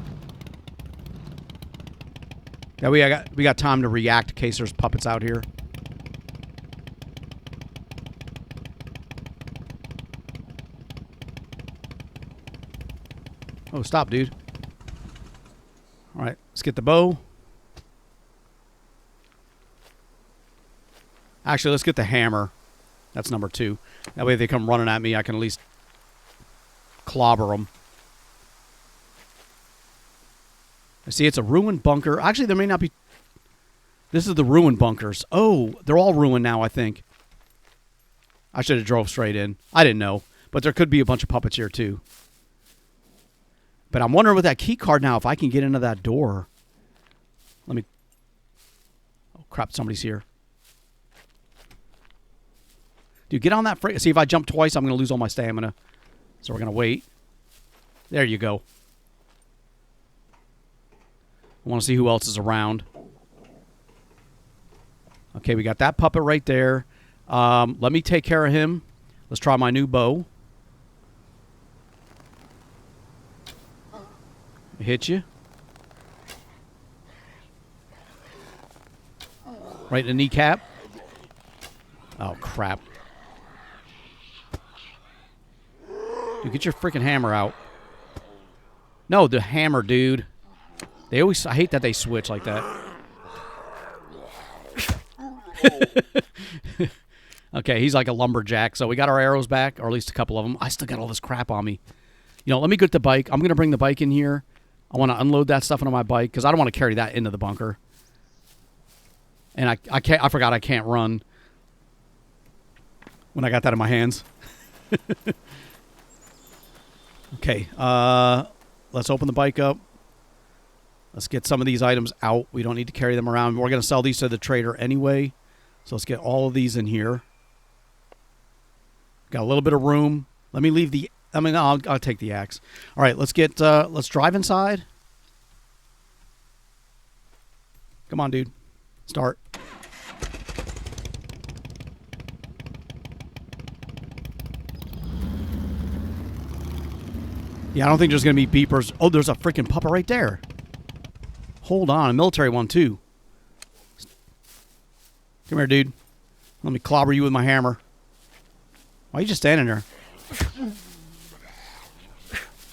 Yeah, we got time to react in case there's puppets out here. Oh, stop, dude. All right, let's get the bow. Actually, let's get the hammer. That's number 2. That way if they come running at me, I can at least clobber them. I see it's a ruined bunker. Actually, there may not be... This is the ruined bunkers. Oh, they're all ruined now, I think. I should have drove straight in. I didn't know. But there could be a bunch of puppets here, too. But I'm wondering with that key card now if I can get into that door. Let me... Oh, crap. Somebody's here. Dude, get on that... See, if I jump twice, I'm going to lose all my stamina. So we're going to wait. There you go. I want to see who else is around. Okay, we got that puppet right there. Let me take care of him. Let's try my new bow. Hit you. Right in the kneecap. Oh, crap. Dude, get your freaking hammer out. No, the hammer, dude. They always... I hate that they switch like that. Okay, he's like a lumberjack. So we got our arrows back, or at least a couple of them. I still got all this crap on me. You know, let me get the bike. I'm going to bring the bike in here. I want to unload that stuff onto my bike because I don't want to carry that into the bunker. And I can't. I forgot I can't run when I got that in my hands. Okay, let's open the bike up. Let's get some of these items out. We don't need to carry them around. We're going to sell these to the trader anyway. So let's get all of these in here. Got a little bit of room. Let me leave the... I mean, I'll take the axe. All right, let's get... let's drive inside. Come on, dude. Start. Yeah, I don't think there's going to be beepers. Oh, there's a freaking puppet right there. Hold on. A military one, too. Come here, dude. Let me clobber you with my hammer. Why are you just standing there?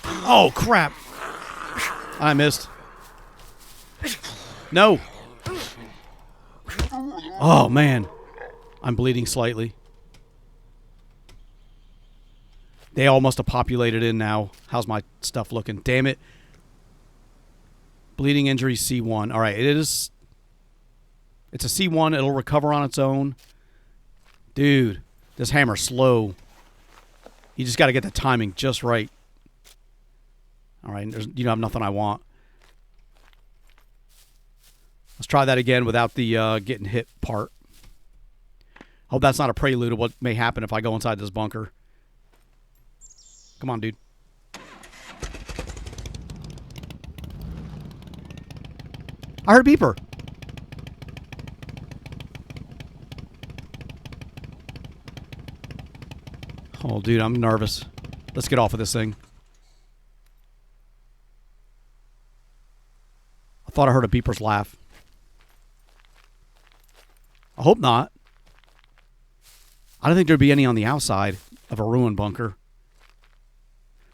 Oh, crap. I missed. No. Oh, man. I'm bleeding slightly. They all must have populated in now. How's my stuff looking? Damn it. Bleeding injury C1. All right, it is... It's a C1. It'll recover on its own. Dude, this hammer's slow. You just got to get the timing just right. All right, you have nothing I want. try that again without the getting hit part. Hope that's not a prelude of what may happen if I go inside this bunker. Come on, dude. I heard a beeper. Oh, dude, I'm nervous. Let's get off of this thing. I thought I heard a beeper's laugh. I hope not. I don't think there'd be any on the outside of a ruined bunker.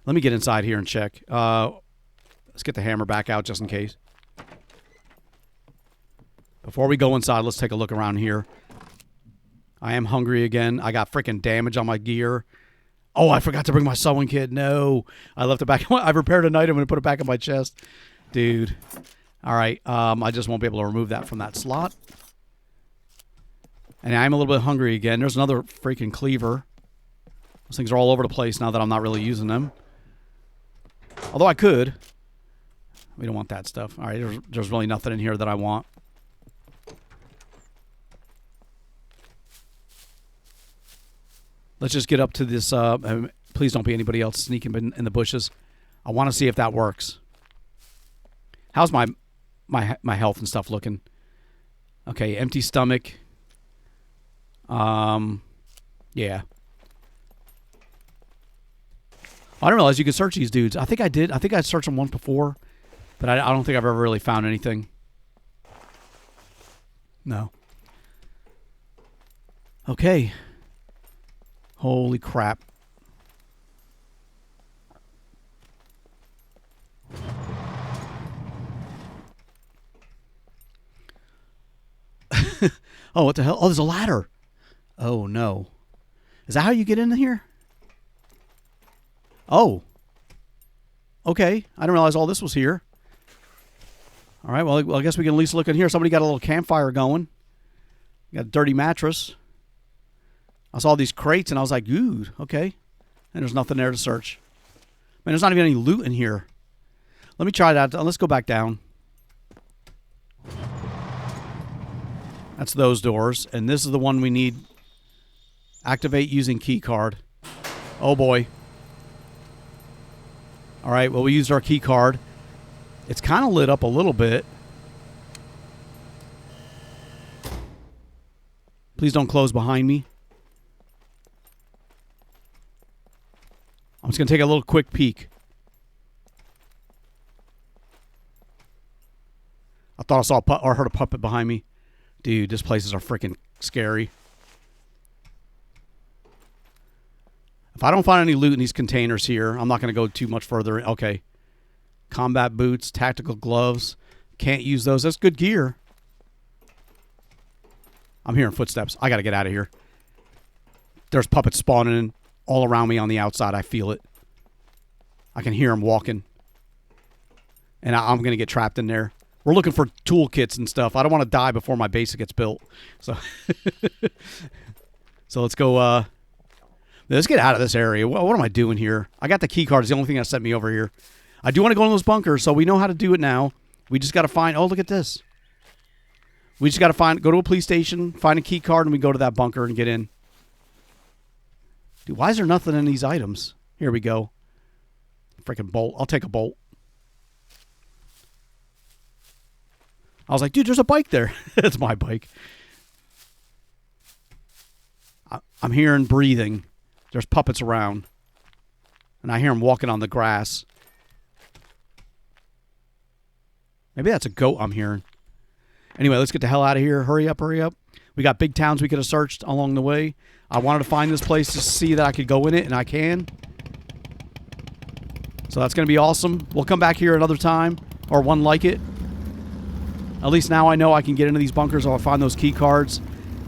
Let me get inside here and check. Let's get the hammer back out just in case. Before we go inside, let's take a look around here. I am hungry again. I got freaking damage on my gear. Oh, I forgot to bring my sewing kit. No. I left it back. I repaired a night. I'm going to put it back in my chest. Dude. All right. I just won't be able to remove that from that slot. And I'm a little bit hungry again. There's another freaking cleaver. Those things are all over the place now that I'm not really using them. Although I could. We don't want that stuff. All right. There's really nothing in here that I want. Let's just get up to this. Please don't be anybody else sneaking in the bushes. I want to see if that works. How's my health and stuff looking? Okay, empty stomach. Yeah. I didn't realize you could search these dudes. I think I did. I think I searched them once before, but I don't think I've ever really found anything. No. Okay. Holy crap. Oh, what the hell? Oh, there's a ladder. Oh, no. Is that how you get in here? Oh. Okay. I didn't realize all this was here. All right. Well, I guess we can at least look in here. Somebody got a little campfire going. Got a dirty mattress. I saw these crates, and I was like, ooh, okay. And there's nothing there to search. Man, there's not even any loot in here. Let me try that. Let's go back down. That's those doors. And this is the one we need. Activate using key card. Oh, boy. All right, well, we used our key card. It's kind of lit up a little bit. Please don't close behind me. I'm just going to take a little quick peek. I thought I saw or heard a puppet behind me. Dude, this places are freaking scary. If I don't find any loot in these containers here, I'm not going to go too much further. Okay. Combat boots, tactical gloves. Can't use those. That's good gear. I'm hearing footsteps. I got to get out of here. There's puppets spawning all around me on the outside. I feel it. I can hear them walking. And I'm going to get trapped in there. We're looking for toolkits and stuff. I don't want to die before my base gets built. So, so let's go. Let's get out of this area. What am I doing here? I got the key card. It's the only thing that sent me over here. I do want to go in those bunkers, so we know how to do it now. We just got to find... Oh, look at this. We just got to go to a police station, find a key card, and we go to that bunker and get in. Dude, why is there nothing in these items? Here we go. Freaking bolt. I'll take a bolt. I was like, dude, there's a bike there. It's my bike. I'm hearing breathing. There's puppets around. And I hear them walking on the grass. Maybe that's a goat I'm hearing. Anyway, let's get the hell out of here. Hurry up, hurry up. We got big towns we could have searched along the way. I wanted to find this place to see that I could go in it, and I can. So that's going to be awesome. We'll come back here another time, or one like it. At least now I know I can get into these bunkers or I'll find those key cards.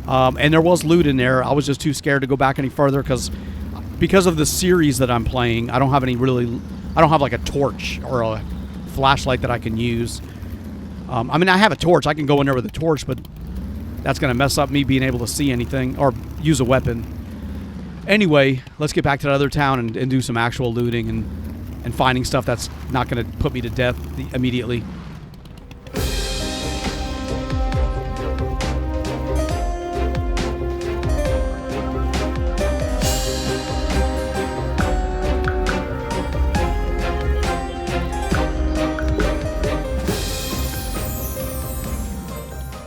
And there was loot in there. I was just too scared to go back any further because of the series that I'm playing. I don't have like a torch or a flashlight that I can use. I mean, I have a torch. I can go in there with a torch, but that's going to mess up me being able to see anything or use a weapon. Anyway, let's get back to that other town and do some actual looting and finding stuff that's not going to put me to death immediately.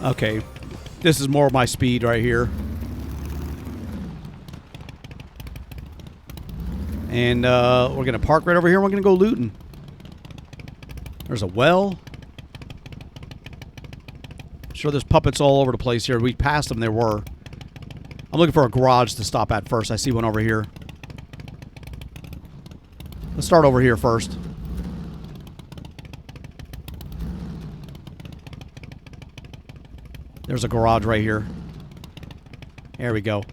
Okay. This is more my speed right here. And we're going to park right over here and we're going to go looting. There's a well. I'm sure there's puppets all over the place here. We passed them, there were. I'm looking for a garage to stop at first. I see one over here. Let's start over here first. There's a garage right here. There we go.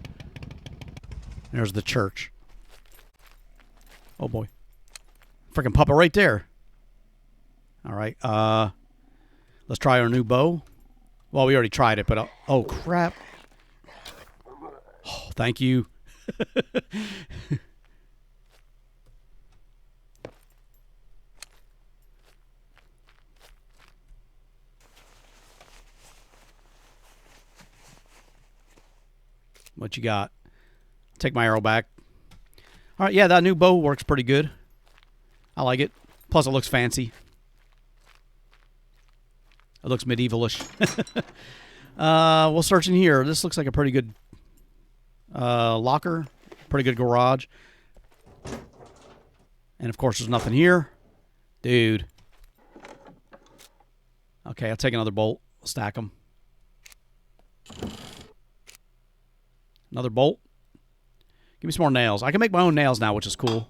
There's the church. Oh boy. Freaking puppet right there. Alright, let's try our new bow. Well, we already tried it, but oh crap. Oh, thank you. What you got? Take my arrow back. All right, yeah, that new bow works pretty good. I like it. Plus, it looks fancy. It looks medievalish. We'll search in here. This looks like a pretty good locker. Pretty good garage. And, of course, there's nothing here. Dude. Okay, I'll take another bolt. Stack them. Another bolt. Give me some more nails. I can make my own nails now, which is cool.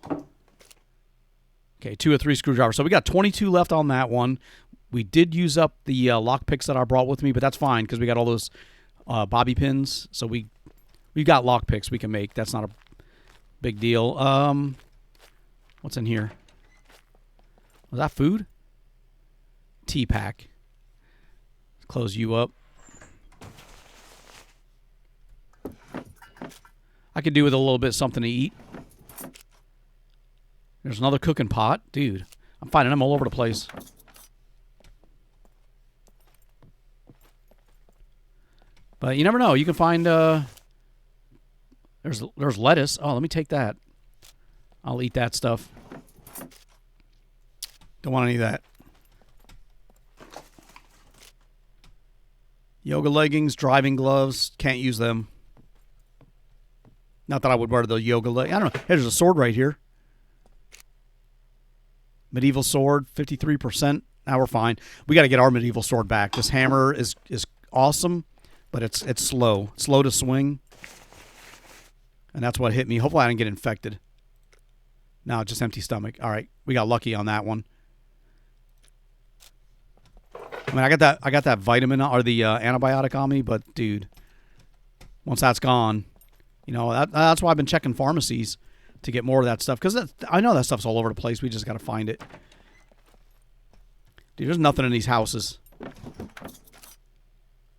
Okay, 2 or 3 screwdrivers. So we got 22 left on that one. We did use up the lock picks that I brought with me, but that's fine because we got all those bobby pins. So we've got lock picks we can make. That's not a big deal. What's in here? Was that food? Tea pack. Close you up. I could do with a little bit of something to eat. There's another cooking pot. Dude, I'm finding them all over the place. But you never know. You can find... There's lettuce. Oh, let me take that. I'll eat that stuff. Don't want any of that. Yoga leggings, driving gloves. Can't use them. Not that I would wear the yoga leg. I don't know. Hey, there's a sword right here. Medieval sword, 53%. Now we're fine. We got to get our medieval sword back. This hammer is awesome, but it's slow. It's slow to swing. And that's what hit me. Hopefully I didn't get infected. No, just empty stomach. All right. We got lucky on that one. I mean, I got that vitamin or the antibiotic on me, but dude, once that's gone, you know, that's why I've been checking pharmacies to get more of that stuff. Because I know that stuff's all over the place. We just got to find it. Dude, there's nothing in these houses.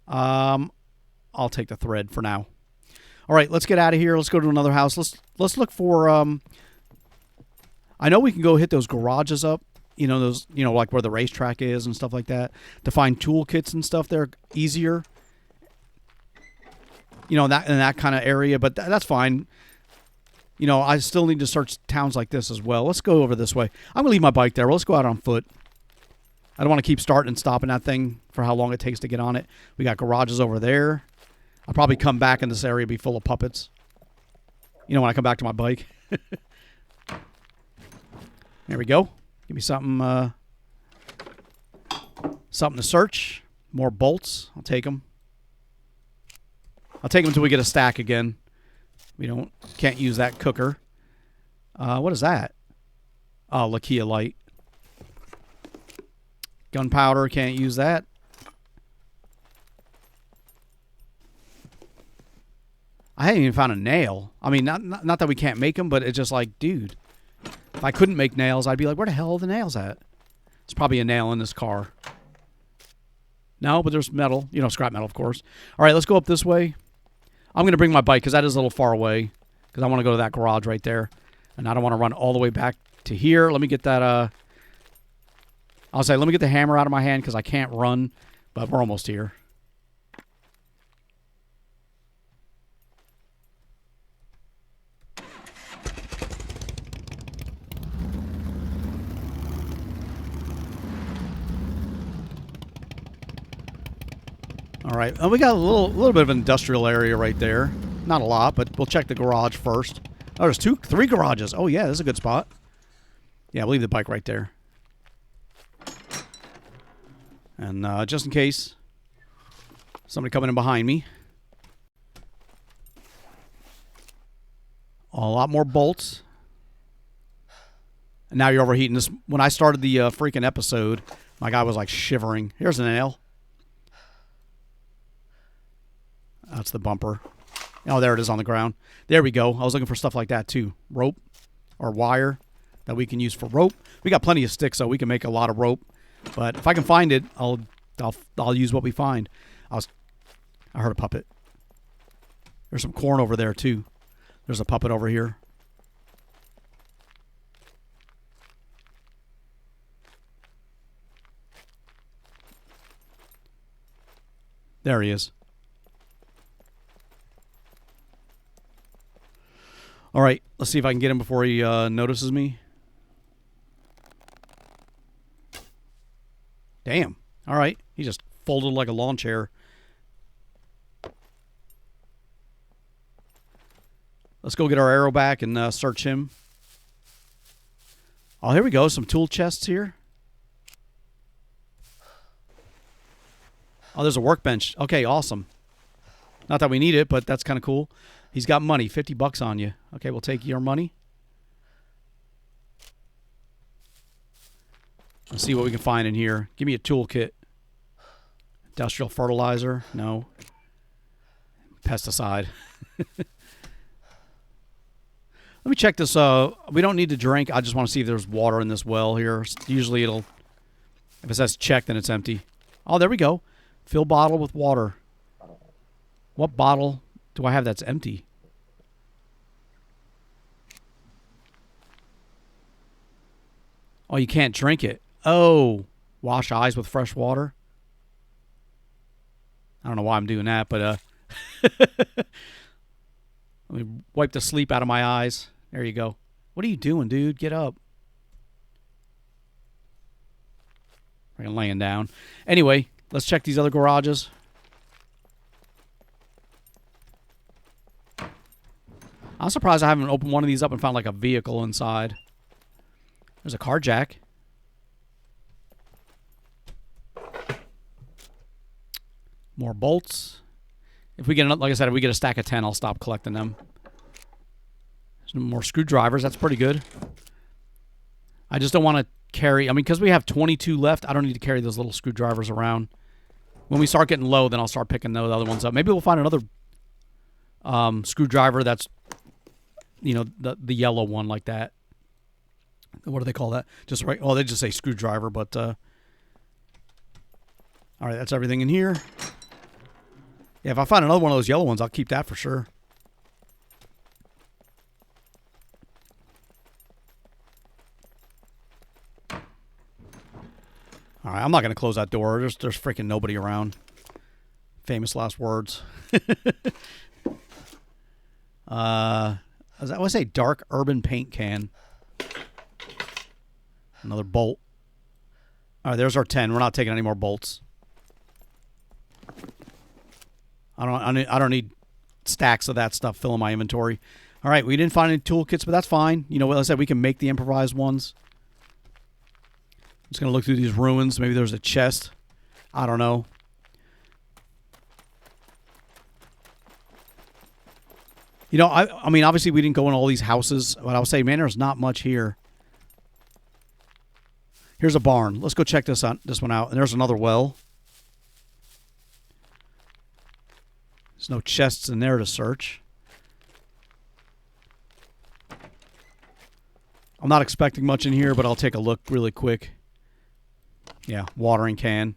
I'll take the thread for now. All right, let's get out of here. Let's go to another house. Let's look for... I know we can go hit those garages up. You know, those, you know, like where the racetrack is and stuff like that. To find toolkits and stuff there easier. You know, in that kind of area, but that's fine. You know, I still need to search towns like this as well. Let's go over this way. I'm going to leave my bike there. Let's go out on foot. I don't want to keep starting and stopping that thing for how long it takes to get on it. We got garages over there. I'll probably come back in this area, be full of puppets. You know, when I come back to my bike. There we go. Give me something, something to search. More bolts. I'll take them. I'll take them until we get a stack again. We can't use that cooker. What is that? Oh, Lakia light. Gunpowder, can't use that. I haven't even found a nail. I mean, not that we can't make them, but it's just like, dude, if I couldn't make nails, I'd be like, where the hell are the nails at? There's probably a nail in this car. No, but there's metal. You know, scrap metal, of course. All right, let's go up this way. I'm going to bring my bike because that is a little far away because I want to go to that garage right there. And I don't want to run all the way back to here. Let me get that, let me get the hammer out of my hand because I can't run, but we're almost here. All right, we got a little bit of an industrial area right there. Not a lot, but we'll check the garage first. Oh, there's three garages. Oh yeah, this is a good spot. Yeah, we'll leave the bike right there. And just in case somebody coming in behind me. A lot more bolts. And now you're overheating. This when I started the freaking episode, my guy was like shivering. Here's a nail. That's the bumper. Oh, there it is on the ground. There we go. I was looking for stuff like that too. Rope or wire that we can use for rope. We got plenty of sticks, so we can make a lot of rope. But if I can find it, I'll use what we find. I heard a puppet. There's some corn over there too. There's a puppet over here. There he is. All right, let's see if I can get him before he notices me. Damn. All right, he just folded like a lawn chair. Let's go get our arrow back and search him. Oh, here we go. Some tool chests here. Oh, there's a workbench. Okay, awesome. Not that we need it, but that's kind of cool. He's got money, 50 bucks on you. Okay, we'll take your money. Let's see what we can find in here. Give me a toolkit. Industrial fertilizer. No. Pesticide. Let me check this. We don't need to drink. I just want to see if there's water in this well here. Usually it'll... If it says check, then it's empty. Oh, there we go. Fill bottle with water. What bottle do I have that's empty? Oh, you can't drink it. Oh, wash eyes with fresh water. I don't know why I'm doing that, but let me wipe the sleep out of my eyes. There you go. What are you doing, dude? Get up. I'm laying down. Anyway, let's check these other garages. I'm surprised I haven't opened one of these up and found like a vehicle inside. There's a car jack. More bolts. If we get, like I said, if we get a stack of 10, I'll stop collecting them. There's more screwdrivers. That's pretty good. I just don't want to carry... I mean, because we have 22 left, I don't need to carry those little screwdrivers around. When we start getting low, then I'll start picking those other ones up. Maybe we'll find another screwdriver that's, you know, the yellow one like that. What do they call that? Just right. Oh, they just say screwdriver, but all right, that's everything in here. Yeah, if I find another one of those yellow ones, I'll keep that for sure. All right, I'm not going to close that door. There's freaking nobody around. Famous last words. I want to say dark urban paint can. Another bolt. All right, there's our 10. We're not taking any more bolts. I don't need stacks of that stuff filling my inventory. All right, we didn't find any toolkits, but that's fine. You know, like I said, we can make the improvised ones. I'm just going to look through these ruins. Maybe there's a chest. I don't know. You know, I mean, obviously we didn't go in all these houses, but I would say, man, there's not much here. Here's a barn. Let's go check this one out. And there's another well. There's no chests in there to search. I'm not expecting much in here, but I'll take a look really quick. Yeah, watering can.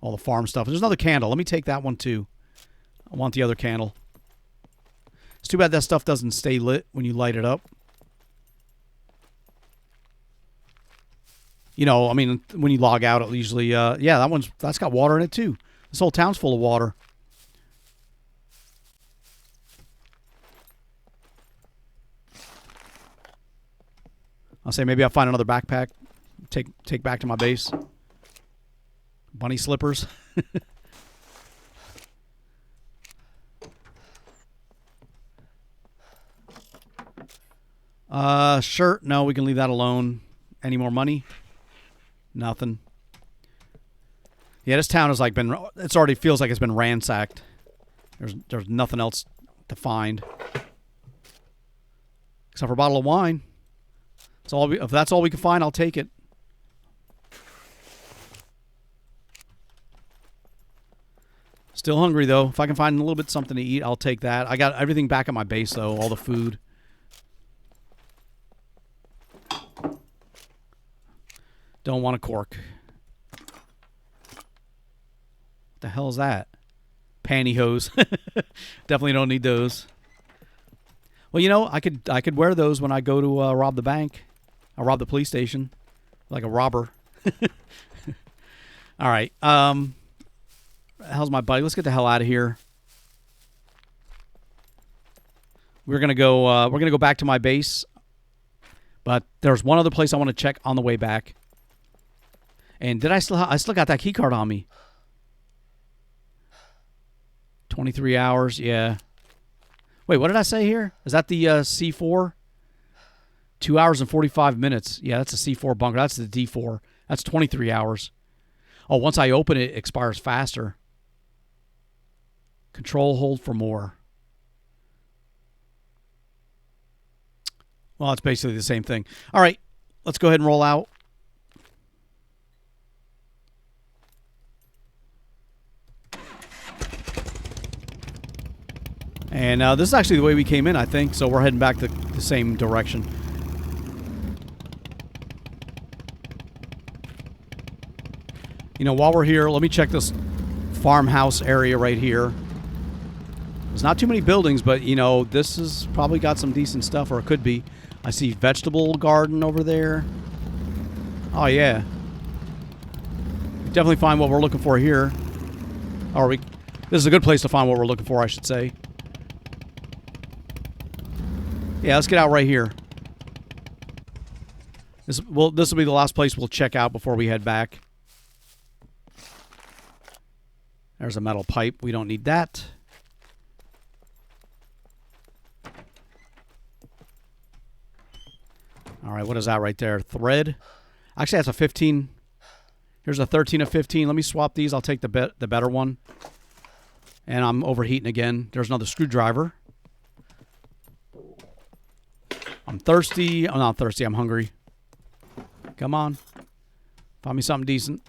All the farm stuff. There's another candle. Let me take that one too. I want the other candle. It's too bad that stuff doesn't stay lit when you light it up. You know, I mean, when you log out, it usually, yeah, that's got water in it too. This whole town's full of water. I'll say maybe I'll find another backpack, take back to my base. Bunny slippers. Shirt. No, we can leave that alone. Any more money? Nothing. Yeah, this town has like been. It's already feels like it's been ransacked. There's nothing else to find except for a bottle of wine. That's all. If that's all we can find, I'll take it. Still hungry though. If I can find a little bit something to eat, I'll take that. I got everything back at my base though. All the food. Don't want a cork. What the hell is that? Pantyhose. Definitely don't need those. Well, you know, I could wear those when I go to rob the bank. I'll rob the police station like a robber. All right. How's my buddy? Let's get the hell out of here. We're gonna go back to my base, but there's one other place I want to check on the way back. And I still got that key card on me. 23 hours, yeah. Wait, what did I say here? Is that the C4? 2 hours and 45 minutes. Yeah, that's a C4 bunker. That's the D4. That's 23 hours. Oh, once I open it, it expires faster. Control hold for more. Well, it's basically the same thing. All right, let's go ahead and roll out. And this is actually the way we came in, I think. So we're heading back the same direction. You know, while we're here, let me check this farmhouse area right here. There's not too many buildings, but, you know, this has probably got some decent stuff, or it could be. I see vegetable garden over there. Oh, yeah. Definitely find what we're looking for here. This is a good place to find what we're looking for, I should say. Yeah, let's get out right here. This will be the last place we'll check out before we head back. There's a metal pipe. We don't need that. All right, what is that right there? Thread. Actually, that's a 15. Here's a 13 of 15. Let me swap these. I'll take the better one. And I'm overheating again. There's another screwdriver. I'm thirsty. I'm not thirsty. I'm hungry. Come on. Find me something decent.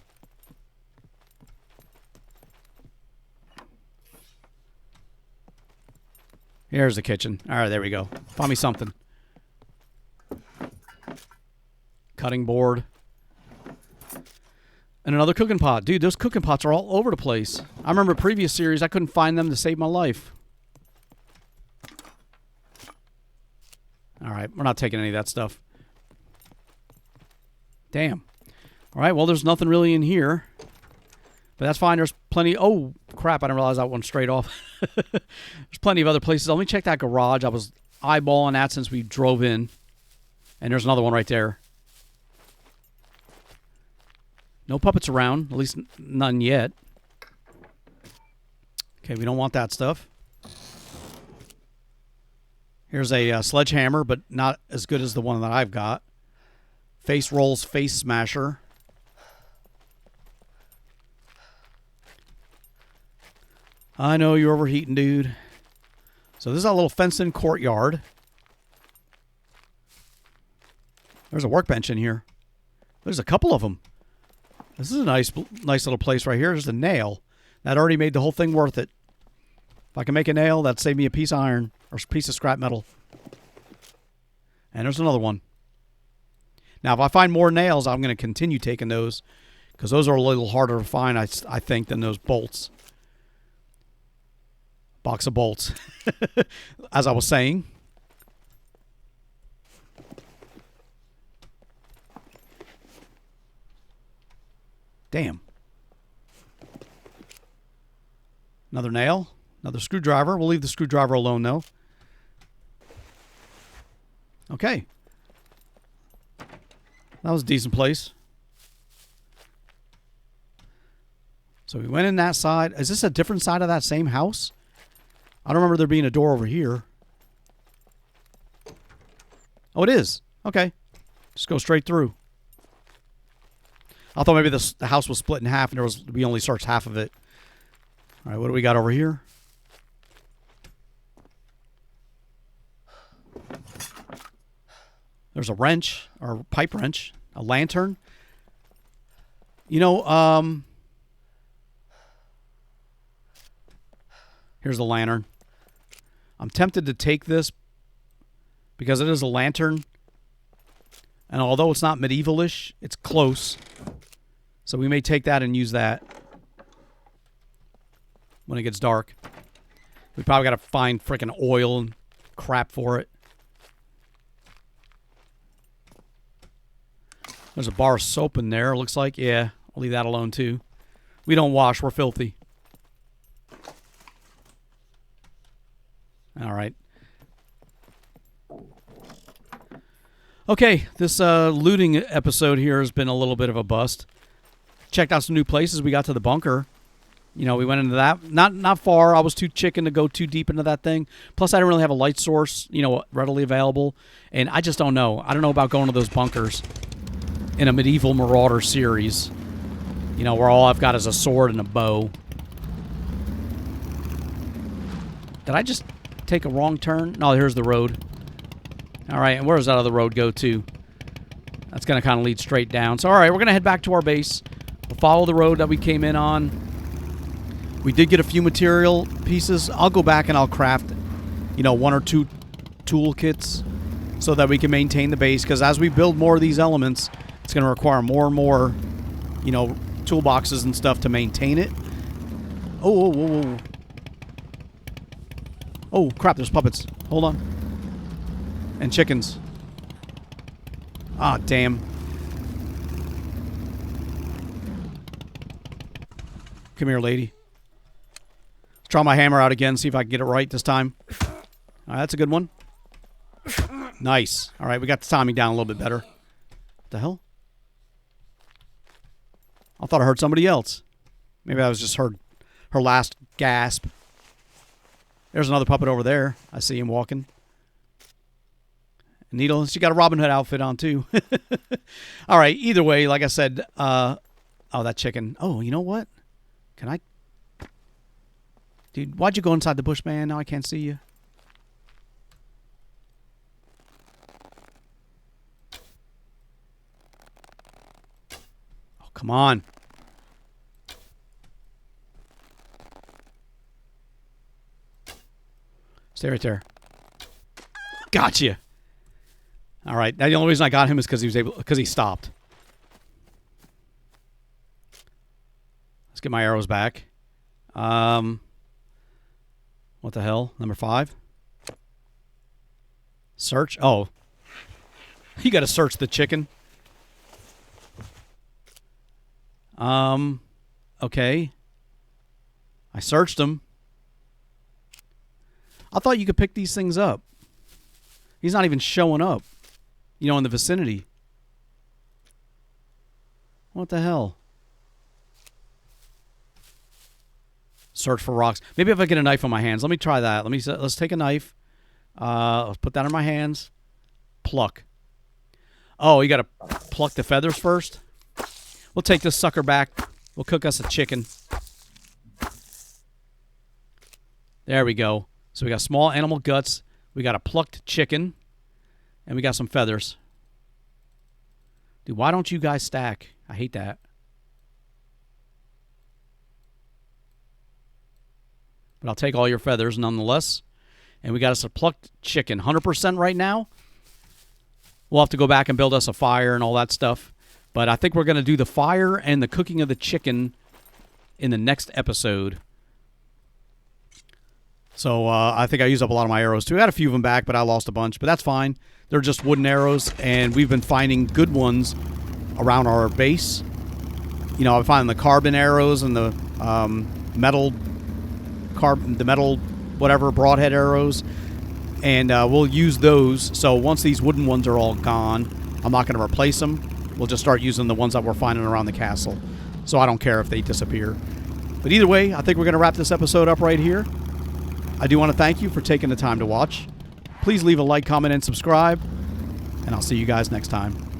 Here's the kitchen. All right, there we go. Find me something. Cutting board. And another cooking pot. Dude, those cooking pots are all over the place. I remember previous series, I couldn't find them to save my life. All right, we're not taking any of that stuff. Damn. All right, well, there's nothing really in here. But that's fine. There's plenty. Oh, crap. I didn't realize that one straight off. There's plenty of other places. Let me check that garage. I was eyeballing that since we drove in. And there's another one right there. No puppets around. At least none yet. Okay, we don't want that stuff. Here's a sledgehammer, but not as good as the one that I've got. Face rolls, face smasher. I know you're overheating, dude. So this is a little fenced-in courtyard. There's a workbench in here. There's a couple of them. This is a nice little place right here. There's a nail. That already made the whole thing worth it. If I can make a nail, that'd save me a piece of iron or a piece of scrap metal. And there's another one. Now, if I find more nails, I'm going to continue taking those because those are a little harder to find, I think, than those bolts. Box of bolts. As I was saying. Damn. Another nail. Another screwdriver. We'll leave the screwdriver alone, though. Okay. That was a decent place. So we went in that side. Is this a different side of that same house? I don't remember there being a door over here. Oh, it is. Okay. Just go straight through. I thought maybe the house was split in half and we only searched half of it. All right, what do we got over here? There's a wrench, or a pipe wrench, a lantern. You know, here's the lantern. I'm tempted to take this because it is a lantern. And although it's not medieval-ish, it's close. So we may take that and use that when it gets dark. We probably got to find freaking oil and crap for it. There's a bar of soap in there, looks like. Yeah, I'll leave that alone, too. We don't wash. We're filthy. All right. Okay, this looting episode here has been a little bit of a bust. Checked out some new places. We got to the bunker. You know, we went into that. Not far. I was too chicken to go too deep into that thing. Plus, I didn't really have a light source, you know, readily available. And I just don't know. I don't know about going to those bunkers in a medieval Marauder series. You know, where all I've got is a sword and a bow. Did I just take a wrong turn? No, here's the road. All right, and where does that other road go to? That's going to kind of lead straight down. So, all right, we're going to head back to our base. We'll follow the road that we came in on. We did get a few material pieces. I'll go back and I'll craft, you know, 1 or 2 toolkits so that we can maintain the base. Because as we build more of these elements, it's going to require more and more, you know, toolboxes and stuff to maintain it. Oh, whoa, whoa, whoa. Oh, crap, there's puppets. Hold on. And chickens. Ah, damn. Come here, lady. Let's try my hammer out again, see if I can get it right this time. All right, that's a good one. Nice. All right, we got the timing down a little bit better. What the hell? I thought I heard somebody else. Maybe I was just heard her last gasp. There's another puppet over there. I see him walking. Needle, she got a Robin Hood outfit on, too. All right, either way, like I said, oh, that chicken. Oh, you know what? Can I? Dude, why'd you go inside the bush, man? Now I can't see you. Oh, come on. Stay right there. Gotcha. All right. Now, the only reason I got him is because he stopped. Let's get my arrows back. What the hell? Number 5. Search. Oh, you got to search the chicken. Okay. I searched him. I thought you could pick these things up. He's not even showing up, you know, in the vicinity. What the hell? Search for rocks. Maybe if I get a knife on my hands. Let me try that. Let's take a knife. Let's put that in my hands. Pluck. Oh, you got to pluck the feathers first? We'll take this sucker back. We'll cook us a chicken. There we go. So we got small animal guts. We got a plucked chicken. And we got some feathers. Dude, why don't you guys stack? I hate that. But I'll take all your feathers nonetheless. And we got us a plucked chicken. 100% right now. We'll have to go back and build us a fire and all that stuff. But I think we're going to do the fire and the cooking of the chicken in the next episode. So I think I used up a lot of my arrows too. I got a few of them back, but I lost a bunch. But that's fine. They're just wooden arrows, and we've been finding good ones around our base. You know, I'm finding the carbon arrows and the metal whatever broadhead arrows, and we'll use those. So once these wooden ones are all gone, I'm not going to replace them. We'll just start using the ones that we're finding around the castle. So I don't care if they disappear. But either way, I think we're going to wrap this episode up right here. I do want to thank you for taking the time to watch. Please leave a like, comment, and subscribe. And I'll see you guys next time.